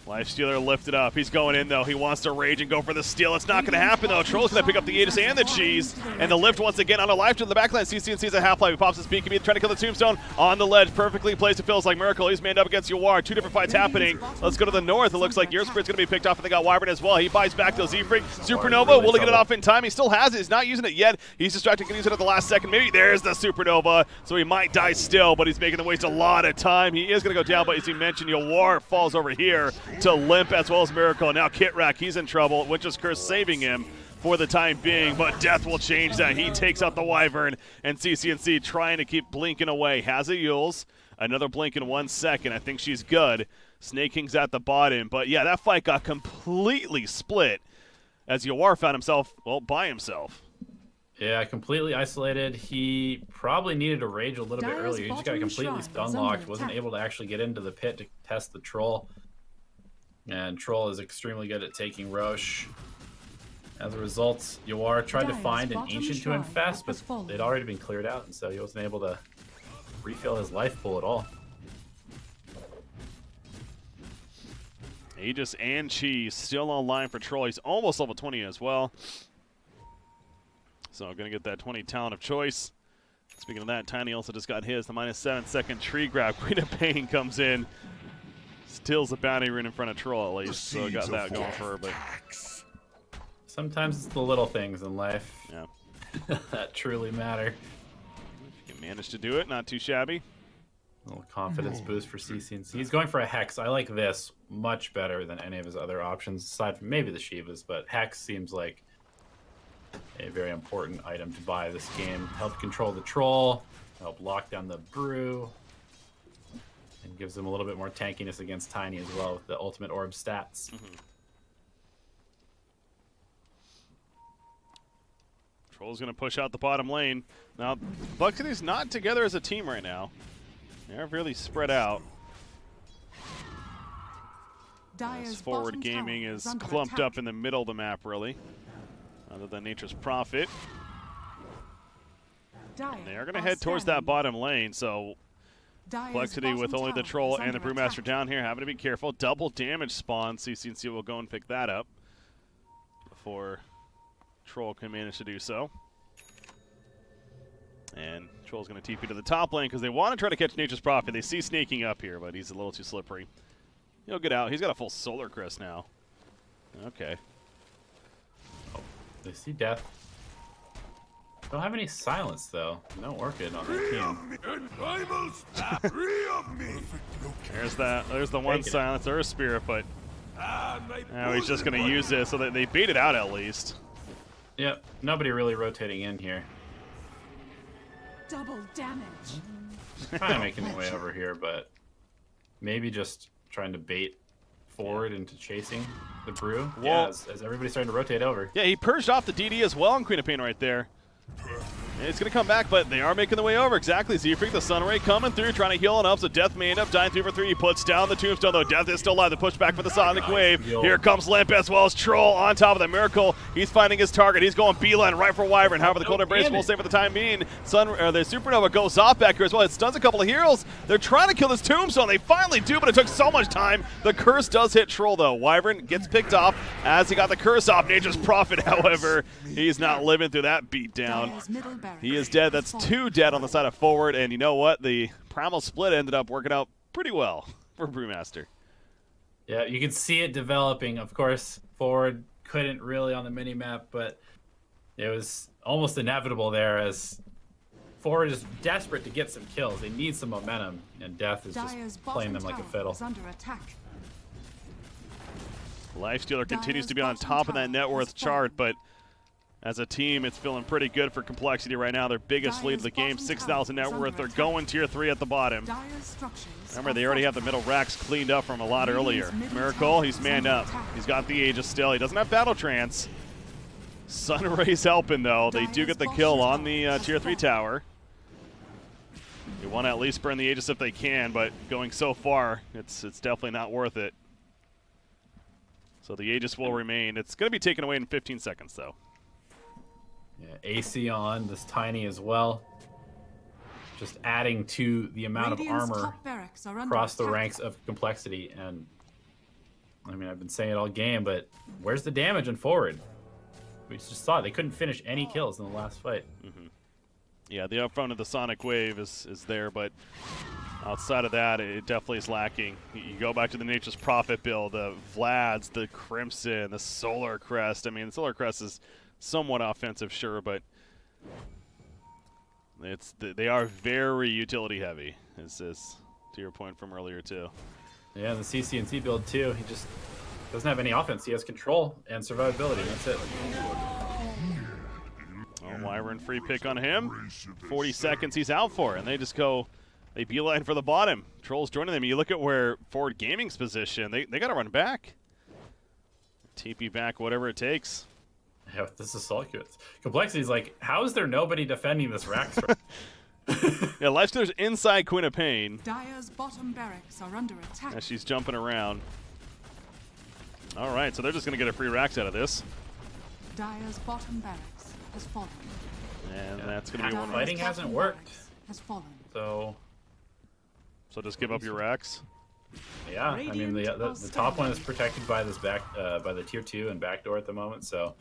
Lifestealer lifted up. He's going in, though. He wants to rage and go for the steal. It's not going to happen, though. Troll's going to pick up the Aegis and the cheese. And the lift once again on a life to the backline. CCNC's a half-life. He pops his BKB, trying to kill the Tombstone on the ledge. Perfectly placed. It feels like Miracle. He's manned up against Yawar. Two different fights happening. Let's go to the north. It looks like your Spirit's going to be picked off, and they got Wyvern as well. He buys back to Z-Freak. Supernova, will he get it off in time? He still has it. He's not using it yet. He's distracted. Can use it at the last second. Maybe there's the Supernova. So he might die still, but he's making them waste a lot of time. He is going to go down, but as he mentioned, Yawar falls over here to limp as well as Miracle. Now Kitrak, he's in trouble. Witch's Curse saving him for the time being, but Death will change that. He takes out the Wyvern, and CCNC trying to keep blinking away. Has a Yules. Another blink in 1 second. I think she's good. Snake King's at the bottom, but yeah, that fight got completely split as Yawar found himself, well, by himself. Yeah, completely isolated. He probably needed to rage a little bit earlier. He just got completely stun locked. Wasn't able to actually get into the pit to test the Troll. And Troll is extremely good at taking Roche. As a result, Yawar tried to find an Ancient to infest, but they'd already been cleared out, and so he wasn't able to refill his life pool at all. Aegis and Cheese still online for Troll. He's almost level 20 as well. So going to get that 20 talent of choice. Speaking of that, Tiny also just got his. The -7 second tree grab. Queen of Pain comes in. Steals the bounty rune in front of Troll at least. So got that going for her. But sometimes it's the little things in life that truly matter. If you can manage to do it, not too shabby. A little confidence boost for CCNC. He's going for a Hex. I like this much better than any of his other options, aside from maybe the Shivas, but Hex seems like a very important item to buy this game. Help control the Troll, help lock down the Brew, and gives him a little bit more tankiness against Tiny as well with the Ultimate Orb stats. Troll's going to push out the bottom lane. Now, Complexity's not together as a team right now. They're really spread out. As Forward Gaming is clumped up in the middle of the map, really. Other than Nature's Prophet. And they are going to head towards that bottom lane, so Complexity with only the Troll and the Brewmaster down here, having to be careful. Double damage spawn. CCNC will go and pick that up before Troll can manage to do so. And Troll's going to TP to the top lane because they want to try to catch Nature's Prophet. They see sneaking up here, but he's a little too slippery. He'll get out. He's got a full Solar Crest now. Okay. Oh, they see Death. Don't have any silence, though. No Orchid on their team. There's the one silence or a Spirit, but now he's just going to use this so that they bait it out at least. Yep, nobody really rotating in here. Double damage. Kind of making their way over here, but maybe just trying to bait forward into chasing the Brew. Well, yeah, as everybody's starting to rotate over. Yeah, he purged off the DD as well on Queen of Pain right there. It's going to come back, but they are making the way over. Exactly. Z-Freak, the Sun Ray coming through, trying to heal it up. So Death may end up dying 3 for 3. He puts down the Tombstone, though. Death is still alive. The pushback for the Sonic Wave. Here comes Limp as well as Troll on top of the Miracle. He's finding his target. He's going beeline right for Wyvern. However, the Cold Embrace will stay for the time being. The Supernova goes off back here as well. It stuns a couple of heroes. They're trying to kill this Tombstone. They finally do, but it took so much time. The Curse does hit Troll, though. Wyvern gets picked off as he got the Curse off. Nature's Prophet, however, he's not living through that beatdown. He is dead. That's 2 dead on the side of Forward, and you know what? The Primal Split ended up working out pretty well for Brewmaster. Yeah, you can see it developing. Of course, Forward couldn't really on the mini-map, but it was almost inevitable there as Forward is desperate to get some kills. They need some momentum, and Death is just playing them like a fiddle. Lifestealer continues to be on top of that net worth chart, but as a team, it's feeling pretty good for Complexity right now. Their biggest lead of the game, 6,000 net worth. They're going tier 3 at the bottom. Remember, they already have the middle racks cleaned up from a lot earlier. Miracle, he's manned up. He's got the Aegis still. He doesn't have Battle Trance. Sunray's helping, though. They do get the kill on the tier 3 tower. You want to at least burn the Aegis if they can, but going so far, it's definitely not worth it. So the Aegis will remain. It's going to be taken away in 15 seconds, though. Yeah, AC on, this Tiny as well. Just adding to the amount of armor across the ranks of complexity. And, I mean, I've been saying it all game, but where's the damage on forward? We just saw it. They couldn't finish any kills in the last fight. Mm-hmm. Yeah, the upfront of the Sonic Wave is there, but outside of that, it definitely is lacking. You go back to the Nature's Prophet build, the Vlad's, the Crimson, the Solar Crest. I mean, the Solar Crest is somewhat offensive, sure, but they are very utility heavy, is to your point from earlier, too. Yeah, the CCNC build, too. He just doesn't have any offense. He has control and survivability. That's it. Oh, Wyvern free pick on him. 40 seconds he's out for, and they just go, they beeline for the bottom. Trolls joining them. You look at where Forward Gaming's position, they got to run back. TP back, whatever it takes. Yeah, this is all good. Complexity's like, how is there nobody defending this Rax? Yeah, Lifestealer's inside Queen of Pain. Dire's bottom barracks are under attack. As she's jumping around. All right, so they're just going to get a free Rax out of this. Dire's bottom barracks has fallen. And that's going to be one. Fighting hasn't worked. Has fallen. So just give up your Rax. Yeah, I mean the top one is protected by this by the tier 2 and backdoor at the moment, so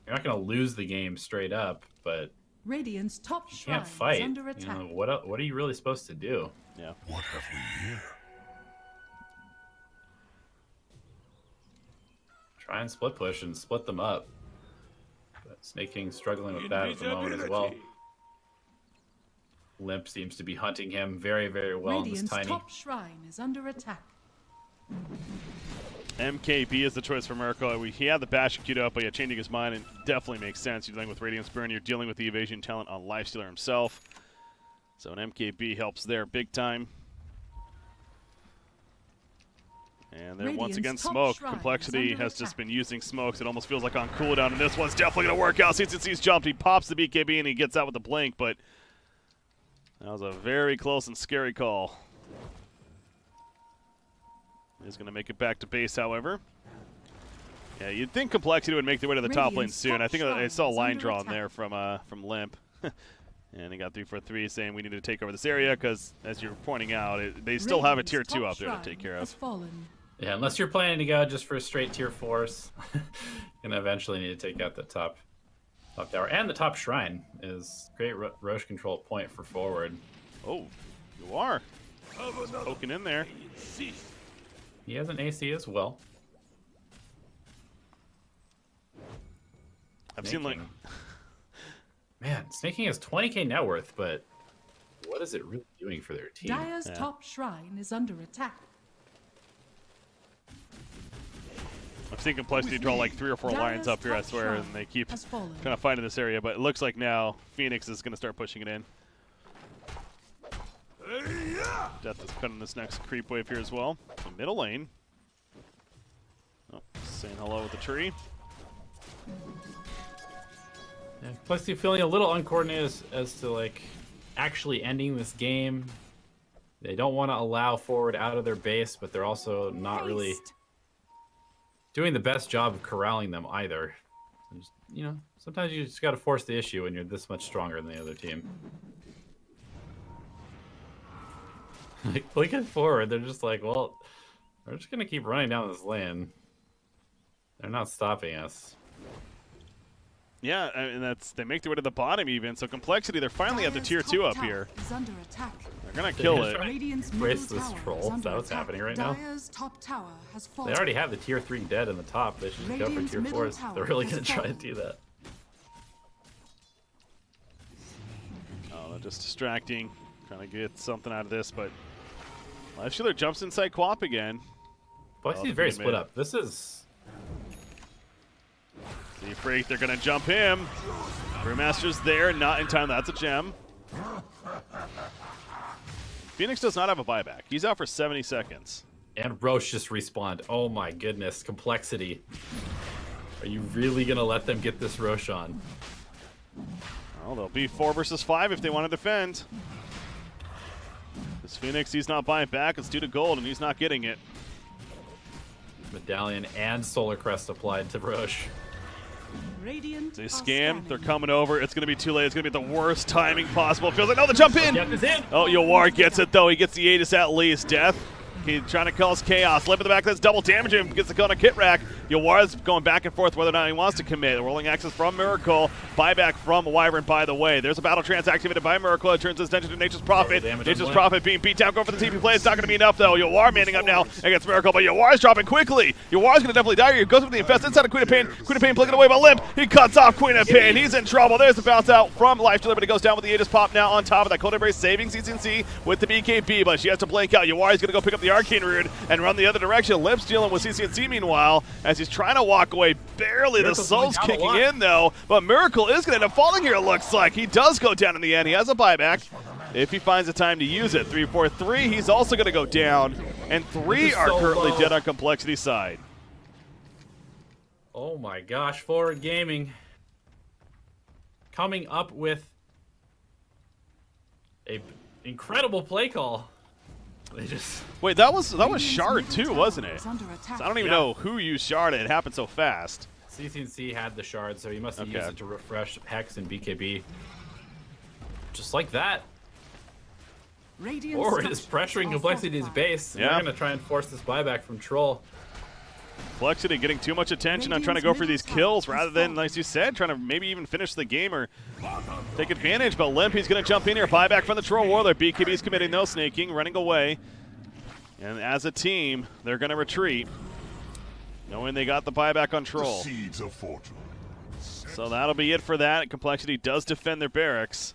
you're not going to lose the game straight up, but Radiant's top you can't shrine fight. is under attack. You know, what are you really supposed to do? Yeah. What have we here? Try and split push and split them up. But Snake King's struggling with that at the moment as well. Limp seems to be hunting him very, very well in this Radiant's Tiny. top shrine is under attack. MKB is the choice for Mirko. He had the bash queued up, but yeah, changing his mind, and definitely makes sense. You're dealing with Radiance Burn, you're dealing with the evasion talent on Lifestealer himself. So an MKB helps there big time. And there once again smoke. Complexity has just been using smokes. It almost feels like on cooldown, and this one's definitely going to work out. CCNC's jumped, he pops the BKB, and he gets out with the blink, but that was a very close and scary call. He's going to make it back to base, however. Yeah, you'd think Complexity would make their way to the top lane soon. I think I saw a line draw in there from Limp. And he got 3-4-3 saying we need to take over this area because, as you're pointing out, they still have a tier 2 up there to take care of. Yeah, unless you're planning to go just for a straight tier 4s, you're going to eventually need to take out the top tower. And the top shrine is great Roche control point for forward. Oh, you are. Poking in there. He has an AC as well. I've seen like... Man, Snake King has 20k net worth, but what is it really doing for their team? Dire's top shrine is under attack. I've seen Complexity draw like 3 or 4 lines up here, I swear, and they keep trying to find in this area, but it looks like now Phoenix is going to start pushing it in. Death is cutting this next creep wave here as well. The middle lane. Oh, saying hello with the tree. Yeah, Complexity feeling a little uncoordinated as to like actually ending this game. They don't want to allow forward out of their base, but they're also not really doing the best job of corralling them either. Just, you know, sometimes you just got to force the issue when you're this much stronger than the other team. Like, look at forward. They're just like, well, we're just gonna keep running down this lane. They're not stopping us. Yeah, and they make their way to the bottom even. So Complexity, they're finally at the tier 2 up here. They're gonna kill it. Brace this troll. That's what's happening right now. They already have the tier 3 dead in the top. They should just go for tier 4s. They're really gonna try to do that. Oh, they're just distracting, trying to get something out of this, but Lifestealer jumps inside Quap again. Complexity's very split up. This is... See Freak, they're going to jump him. Brewmaster's there, not in time. That's a gem. Phoenix does not have a buyback. He's out for 70 seconds. And Roche just respawned. Oh my goodness, Complexity. Are you really going to let them get this Roche on? Well, they'll be 4 versus 5 if they want to defend. This Phoenix, he's not buying back. It's due to gold, and he's not getting it. Medallion and Solar Crest applied to Roche. Radiant They are scan. scanning. They're coming over. It's going to be too late. It's going to be the worst timing possible. It feels like, no, the jump in. Yep, it's in. Oh, Yawar gets it, though. He gets the Aegis at least. Death. He's trying to cause chaos. Limp in the back, that's double damage him. Gets the kill on a kit rack. Yawar's going back and forth whether or not he wants to commit. Rolling access from Miracle. Buyback from Wyvern, by the way. There's a battle trance activated by Miracle. It turns his attention to Nature's Prophet. Nature's Prophet being beat down. Going for the TP play. It's not going to be enough, though. Yawar manning up now against Miracle, but Yawar's dropping quickly. Yawar's going to definitely die here. He goes with the Infest inside of Queen of Pain. Queen of Pain flicking away by Limp. He cuts off Queen of Pain. He's in trouble. There's the bounce out from Lifestealer, but he goes down with the Aegis pop now on top of that. Cold Embrace saving CCNC with the BKB, but she has to blink out. Yawar's going to go pick up the Arcane Rune and run the other direction. Limp's dealing with CCNC meanwhile as he's trying to walk away. Barely. Miracle's the soul's going down kicking a lot. in, though, but Miracle is going to end up falling here, it looks like. He does go down in the end. He has a buyback if he finds the time to use it. 3-4-3, he's also going to go down, and 3 are so currently low. dead on complexity's side. Oh my gosh, Forward Gaming coming up with a incredible play call. They just Wait, that was Shard too, wasn't it? Is under attack. So I don't even know who used Shard. It happened so fast. CCNC had the shard, so he must have Okay. used it to refresh Hex and BKB. Just like that. Radiant Forward is structures pressuring are Complexity's fortified. base. Yeah. They're going to try and force this buyback from Troll. Complexity getting too much attention on trying to go for these kills rather than, like you said, trying to maybe even finish the game or take advantage. But Limp, he's going to jump in here. Buyback from the Troll Warlord. BKB's committing no snaking, running away. And as a team, they're going to retreat, knowing they got the buyback on Troll. Seeds of fortune. So that'll be it for that. Complexity does defend their barracks.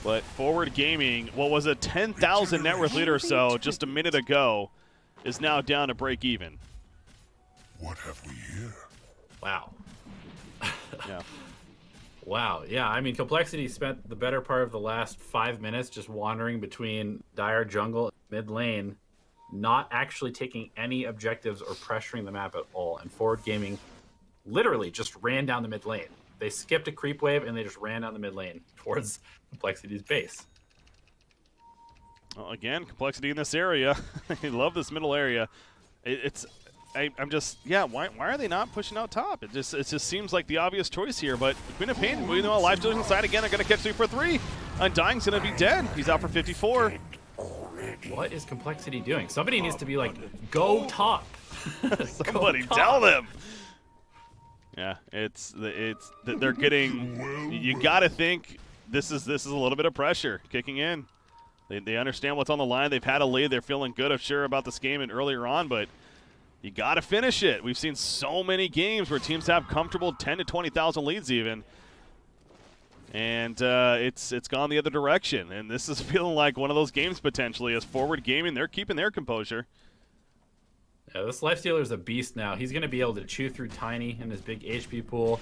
But Forward Gaming, what was a 10,000 net worth leader or so just a minute ago, is now down to break even. What have we here? Wow. Yeah. Wow. Yeah, I mean, Complexity spent the better part of the last 5 minutes just wandering between Dire Jungle and mid lane, not actually taking any objectives or pressuring the map at all. And Forward Gaming literally just ran down the mid lane. They skipped a creep wave and they just ran down the mid lane towards Complexity's base. Well, again, Complexity in this area. I love this middle area. I'm just, yeah, why are they not pushing out top? It just seems like the obvious choice here, but Queen of Pain moving on live dealing inside again. They're going to catch 3 for 3. Undying's going to be dead. He's out for 54. What is Complexity doing? Somebody needs to be like, go top. Somebody tell them. Yeah, they're getting, you got to think this is a little bit of pressure kicking in. They understand what's on the line. They've had a lead. They're feeling good, I'm sure, about this game and earlier on, but you got to finish it. We've seen so many games where teams have comfortable 10 to 20,000 leads even, and it's gone the other direction. And this is feeling like one of those games potentially. As Forward Gaming, they're keeping their composure. Yeah, this Lifestealer is a beast now. He's going to be able to chew through Tiny in his big HP pool.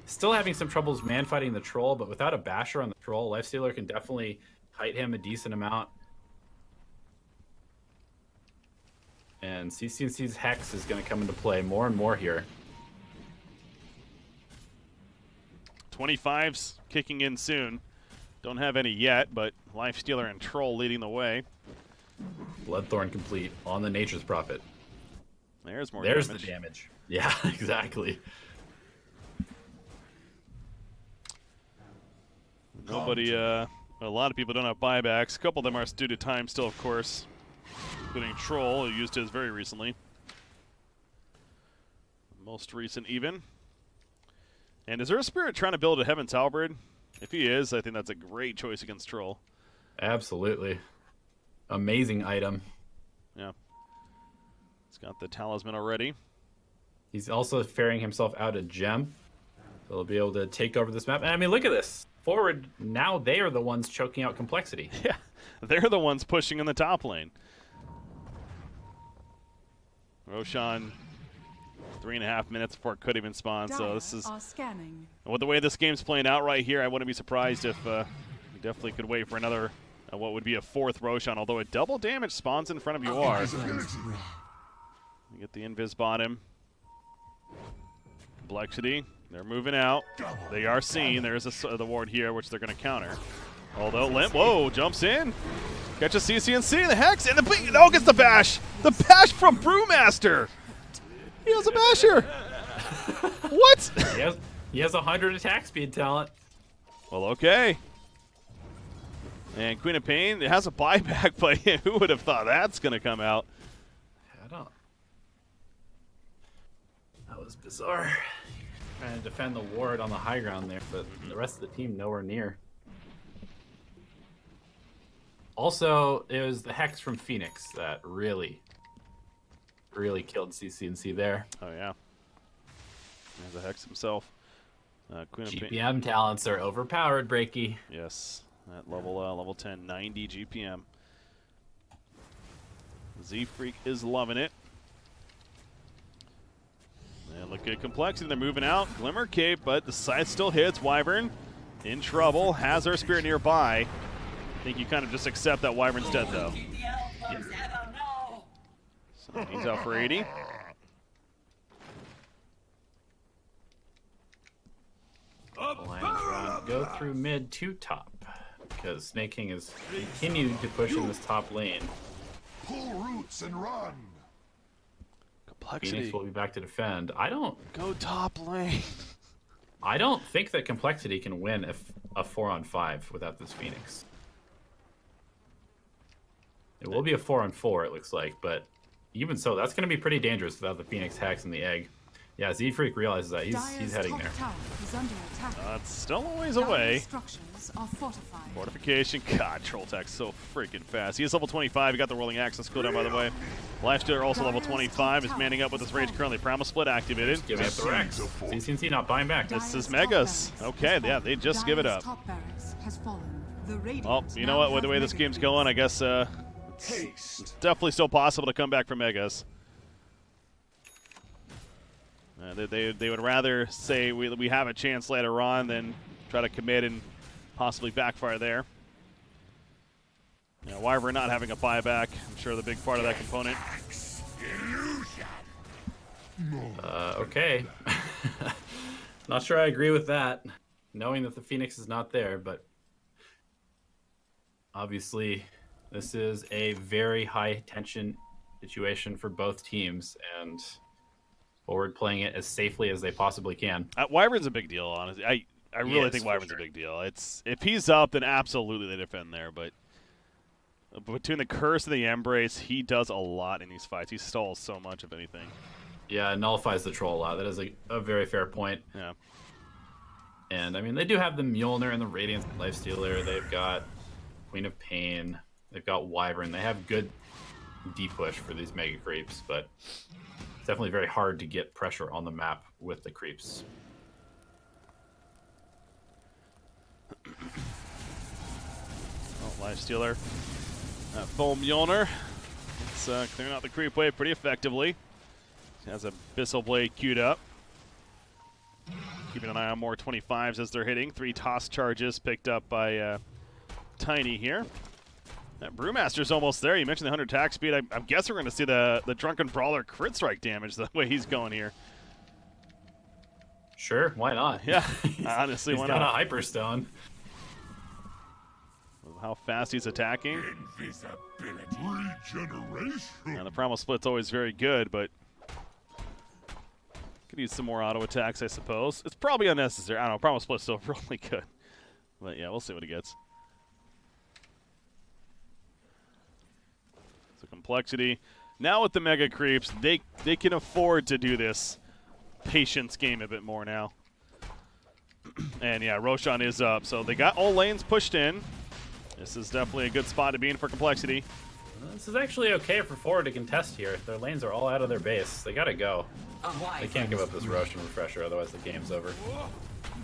Still having some troubles man-fighting the Troll, but without a Basher on the Troll, Lifestealer can definitely height him a decent amount. And CCNC's Hex is going to come into play more and more here. 25's kicking in soon. Don't have any yet, but Lifestealer and Troll leading the way. Bloodthorn complete on the Nature's Prophet. There's more There's damage. the damage. Yeah, exactly. Nobody, a lot of people don't have buybacks. A couple of them are due to time still, of course, including Troll, who used his very recently. Most recent even. And is there a Spirit trying to build a Heaven's Halberd? If he is, I think that's a great choice against Troll. Absolutely. Amazing item. Yeah. He's got the Talisman already. He's also ferrying himself out a gem. So he'll be able to take over this map. And I mean, look at this. Forward, now they are the ones choking out Complexity. Yeah, they're the ones pushing in the top lane. Roshan, 3.5 minutes before it could even spawn. So this is, scanning. with the way this game's playing out right here, I wouldn't be surprised if we definitely could wait for another, what would be a 4th Roshan, although a double damage spawns in front of you are. You get the invis bottom. Complexity, they're moving out. They are seen. There is the ward here, which they're going to counter. Although Limp, whoa, jumps in. Catch a CCNC, the Hex, and the no gets the bash. The bash from Brewmaster. He has a basher. What? He has 100 attack speed talent. Well, okay. And Queen of Pain, it has a buyback, but who would have thought that's going to come out? I don't. That was bizarre. Trying to defend the ward on the high ground there, but the rest of the team nowhere near. Also, it was the Hex from Phoenix that really killed CCNC there. Oh, yeah. There's the Hex himself. Queen of Pain. GPM talents are overpowered, Breaky. Yes. At level 10, 90 GPM. Z-Freak is loving it. And look at complexity. They're moving out. Glimmer Cape, but the scythe still hits. Wyvern in trouble. Has our Spirit nearby. I think you kind of just accept that Wyvern's dead, though. Yeah. So he's out for 80. Go through mid to top because Snake King is continuing to push in this top lane. Pull roots and run. Complexity. Phoenix will be back to defend. I don't go top lane. I don't think that Complexity can win a 4-on-5 without this Phoenix. It will be a 4-on-4, it looks like, but even so, that's going to be pretty dangerous without the Phoenix Hex and the egg. Yeah, Z-Freak realizes that. He's heading there. It's still a ways away. Fortification. God, Troll Tech's so freaking fast. He is level 25. He got the rolling access cooldown, by the way. Lifestealer also level 25. Is manning up with his rage currently. Primal Split activated. Giving up the Rex. CCNC not buying back. This is Megas. Okay, yeah, they just give it up. Well, you know what? With the way this game's going, I guess it's definitely still possible to come back from Megas. They would rather say we have a chance later on than try to commit and possibly backfire there. Yeah, Wyvern not having a buyback, I'm sure the big part of that component. Okay. Not sure I agree with that, knowing that the Phoenix is not there, but obviously this is a very high tension situation for both teams, and Forward playing it as safely as they possibly can. Wyvern's a big deal, honestly. I really think Wyvern's a big deal. It's if he's up, then absolutely they defend there. But between the Curse and the Embrace, he does a lot in these fights. He stalls so much, if anything. Yeah, it nullifies the troll a lot. That is a very fair point. Yeah. And, I mean, they do have the Mjolnir and the Radiant Lifestealer. They've got Queen of Pain. They've got Wyvern. They have good D-push for these Mega Creeps, but it's definitely very hard to get pressure on the map with the creeps. Oh, Lifestealer. Full Mjolnir. It's clearing out the creep wave pretty effectively. Has a Abyssal Blade queued up. Keeping an eye on more 25s as they're hitting. 3 toss charges picked up by Tiny here. That Brewmaster's almost there. You mentioned the 100 attack speed. I guess we're going to see the Drunken Brawler crit strike damage the way he's going here. Sure, why not? Yeah, honestly, why not? He's got a Hyperstone. How fast he's attacking. Regeneration. And the Primal Split's always very good, but could use some more auto attacks, I suppose. It's probably unnecessary. I don't know. Primal Split's still really good. But yeah, we'll see what he gets. So complexity. Now with the Mega Creeps, they can afford to do this patience game a bit more now. And yeah, Roshan is up. So they got all lanes pushed in. This is definitely a good spot to be in for complexity. This is actually okay for Forward to contest here. Their lanes are all out of their base. They gotta go. They can't give up this Roshan refresher, otherwise the game's over.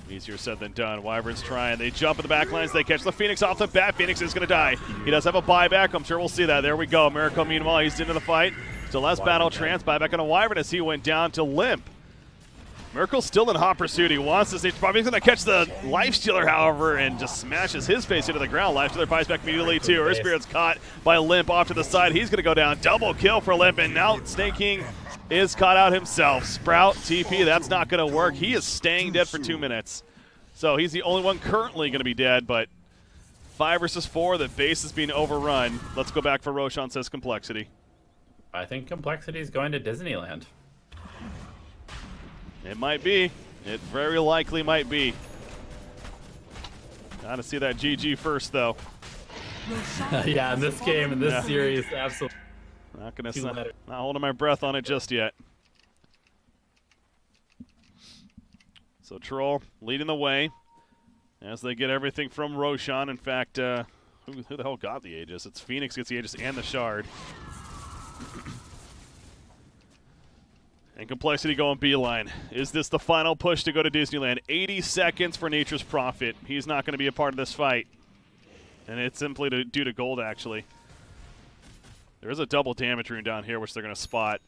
Easier said than done. Wyvern's trying. They jump in the back lines. They catch the Phoenix off the bat. Phoenix is going to die. He does have a buyback. I'm sure we'll see that. There we go. Miracle, meanwhile, he's into the fight. Still has Battle Trance. Buyback on a Wyvern as he went down to limp. Miracle's still in hot pursuit. He wants this. He's probably going to catch the Lifestealer, however, and just smashes his face into the ground. Lifestealer buys back immediately, too. Her Spirit's caught by Limp off to the side. He's going to go down. Double kill for Limp, and now Snake King is caught out himself. Sprout, TP, that's not going to work. He is staying dead for 2 minutes. So he's the only one currently going to be dead, but 5 versus 4. The base is being overrun. Let's go back for Roshan, says compLexity. I think compLexity is going to Disneyland. It might be. It very likely might be. Gotta see that GG first, though. Yeah, in this game, in this series, absolutely. Not holding my breath on it just yet. So Troll leading the way as they get everything from Roshan. In fact, who the hell got the Aegis? It's Phoenix gets the Aegis and the Shard. And compLexity going beeline. Is this the final push to go to Disneyland? 80 seconds for Nature's Prophet. He's not going to be a part of this fight. And it's simply due to gold, actually. There's a double damage rune down here, which they're going to spot.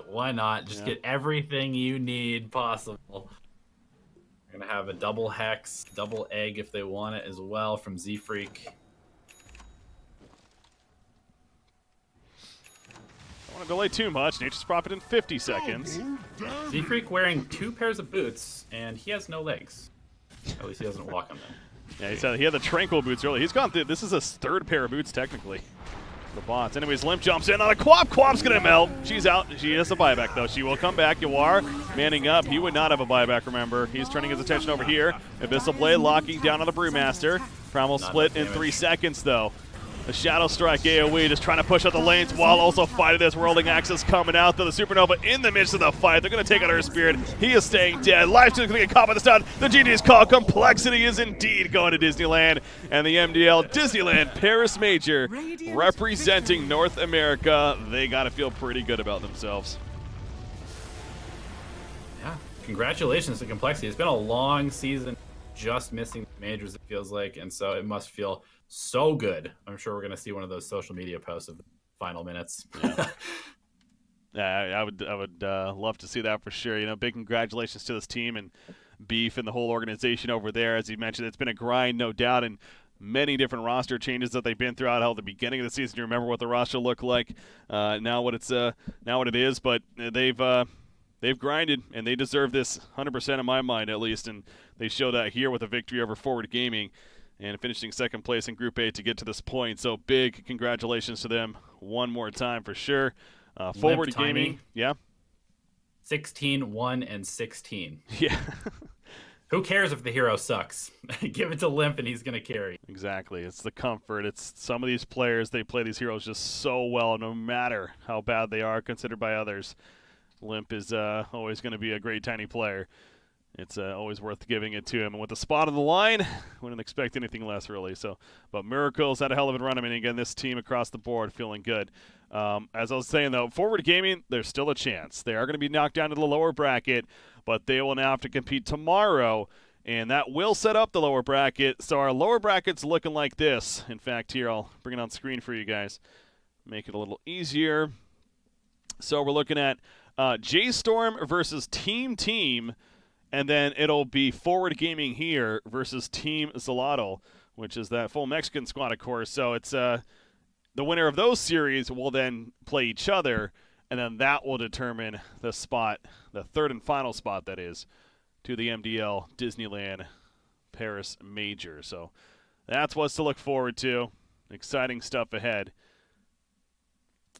Why not? Just get everything you need possible. They're going to have a double Hex, double Egg if they want it as well from Z-Freak. Don't want to delay too much. Nature's Prophet in 50 seconds. Z-Freak wearing 2 pairs of boots, and he has no legs. At least he doesn't walk on them. Yeah, he had the Tranquil boots earlier. He's gone through. This is his 3rd pair of boots, technically. The bots. Anyways, Limp jumps in on a Quap. Quap's going to melt. She's out. She has a buyback, though. She will come back. Yawar manning up. He would not have a buyback, remember. He's turning his attention over here. Abyssal Blade locking down on the Brewmaster. Primal split in 3 seconds, though. The Shadow Strike AoE just trying to push out the lanes while also fighting this Whirling Axis coming out. Though the Supernova in the midst of the fight. They're going to take out her Spirit. He is staying dead. Life's going to get caught by the stun. The GG's call. compLexity is indeed going to Disneyland. And the MDL Disneyland Paris Major representing North America. They got to feel pretty good about themselves. Yeah, congratulations to compLexity. It's been a long season just missing majors, it feels like. And so it must feel so good. I'm sure we're going to see one of those social media posts of the final minutes. Yeah, I would love to see that for sure. You know, big congratulations to this team and Beef and the whole organization over there. As you mentioned, it's been a grind, no doubt, and many different roster changes that they've been throughout. Hell, the beginning of the season, you remember what the roster looked like. Now what it is, but they've grinded and they deserve this 100% in my mind, at least, and they show that here with a victory over Forward Gaming and finishing 2nd place in Group A to get to this point. So big congratulations to them one more time for sure. Forward Gaming, yeah. 16, 1, and 16. Yeah. Who cares if the hero sucks? Give it to Limp and he's going to carry. Exactly. It's the comfort. It's some of these players, they play these heroes just so well, no matter how bad they are considered by others. Limp is always going to be a great tiny player. It's always worth giving it to him. And with the spot on the line, wouldn't expect anything less, really. So, but Miracles had a hell of a run. I mean, again, this team across the board feeling good. As I was saying, though, Forward Gaming, there's still a chance. They are going to be knocked down to the lower bracket, but they will now have to compete tomorrow, and that will set up the lower bracket. So our lower bracket's looking like this. In fact, here, I'll bring it on screen for you guys. Make it a little easier. So we're looking at J-Storm versus Team, and then it'll be Forward Gaming here versus Team Zalado, which is that full Mexican squad, of course. So it's the winner of those series will then play each other, and then that will determine the spot, the 3rd and final spot, that is, to the MDL Disneyland Paris Major. So that's what's to look forward to. Exciting stuff ahead.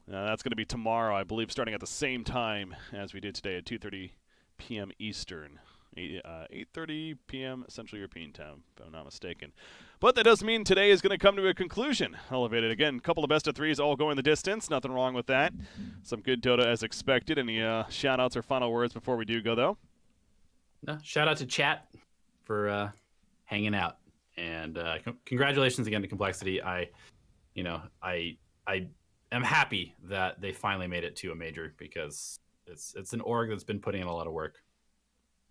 That's going to be tomorrow, I believe, starting at the same time as we did today at 2:30 p.m. Eastern. 8:30 p.m. Central European Time, if I'm not mistaken. But that does mean today is going to come to a conclusion. Elevated again, a couple of best of threes all going the distance. Nothing wrong with that. Some good Dota as expected. Any shout-outs or final words before we do go, though? No, shout out to chat for hanging out, and congratulations again to compLexity. I am happy that they finally made it to a major, because it's an org that's been putting in a lot of work.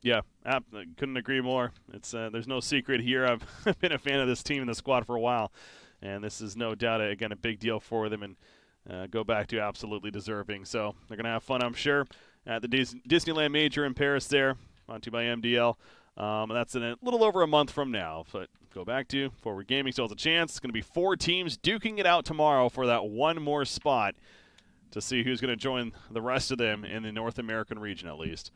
Yeah, I couldn't agree more. It's there's no secret here. I've been a fan of this team and the squad for a while, and this is no doubt, again, a big deal for them, and go back to absolutely deserving. So they're going to have fun, I'm sure, at the Disneyland Major in Paris there, brought to you by MDL. That's in a little over a month from now, but go back to Forward Gaming still has a chance. It's going to be 4 teams duking it out tomorrow for that one more spot to see who's going to join the rest of them in the North American region, at least.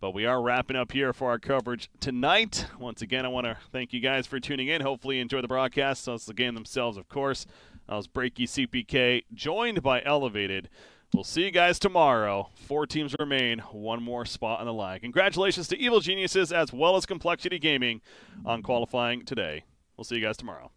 But we are wrapping up here for our coverage tonight. Once again, I want to thank you guys for tuning in. Hopefully you enjoy the broadcast. So it's the game themselves, of course. I was BreakyCPK, joined by Elevated. We'll see you guys tomorrow. 4 teams remain, 1 more spot on the line. Congratulations to Evil Geniuses as well as compLexity Gaming on qualifying today. We'll see you guys tomorrow.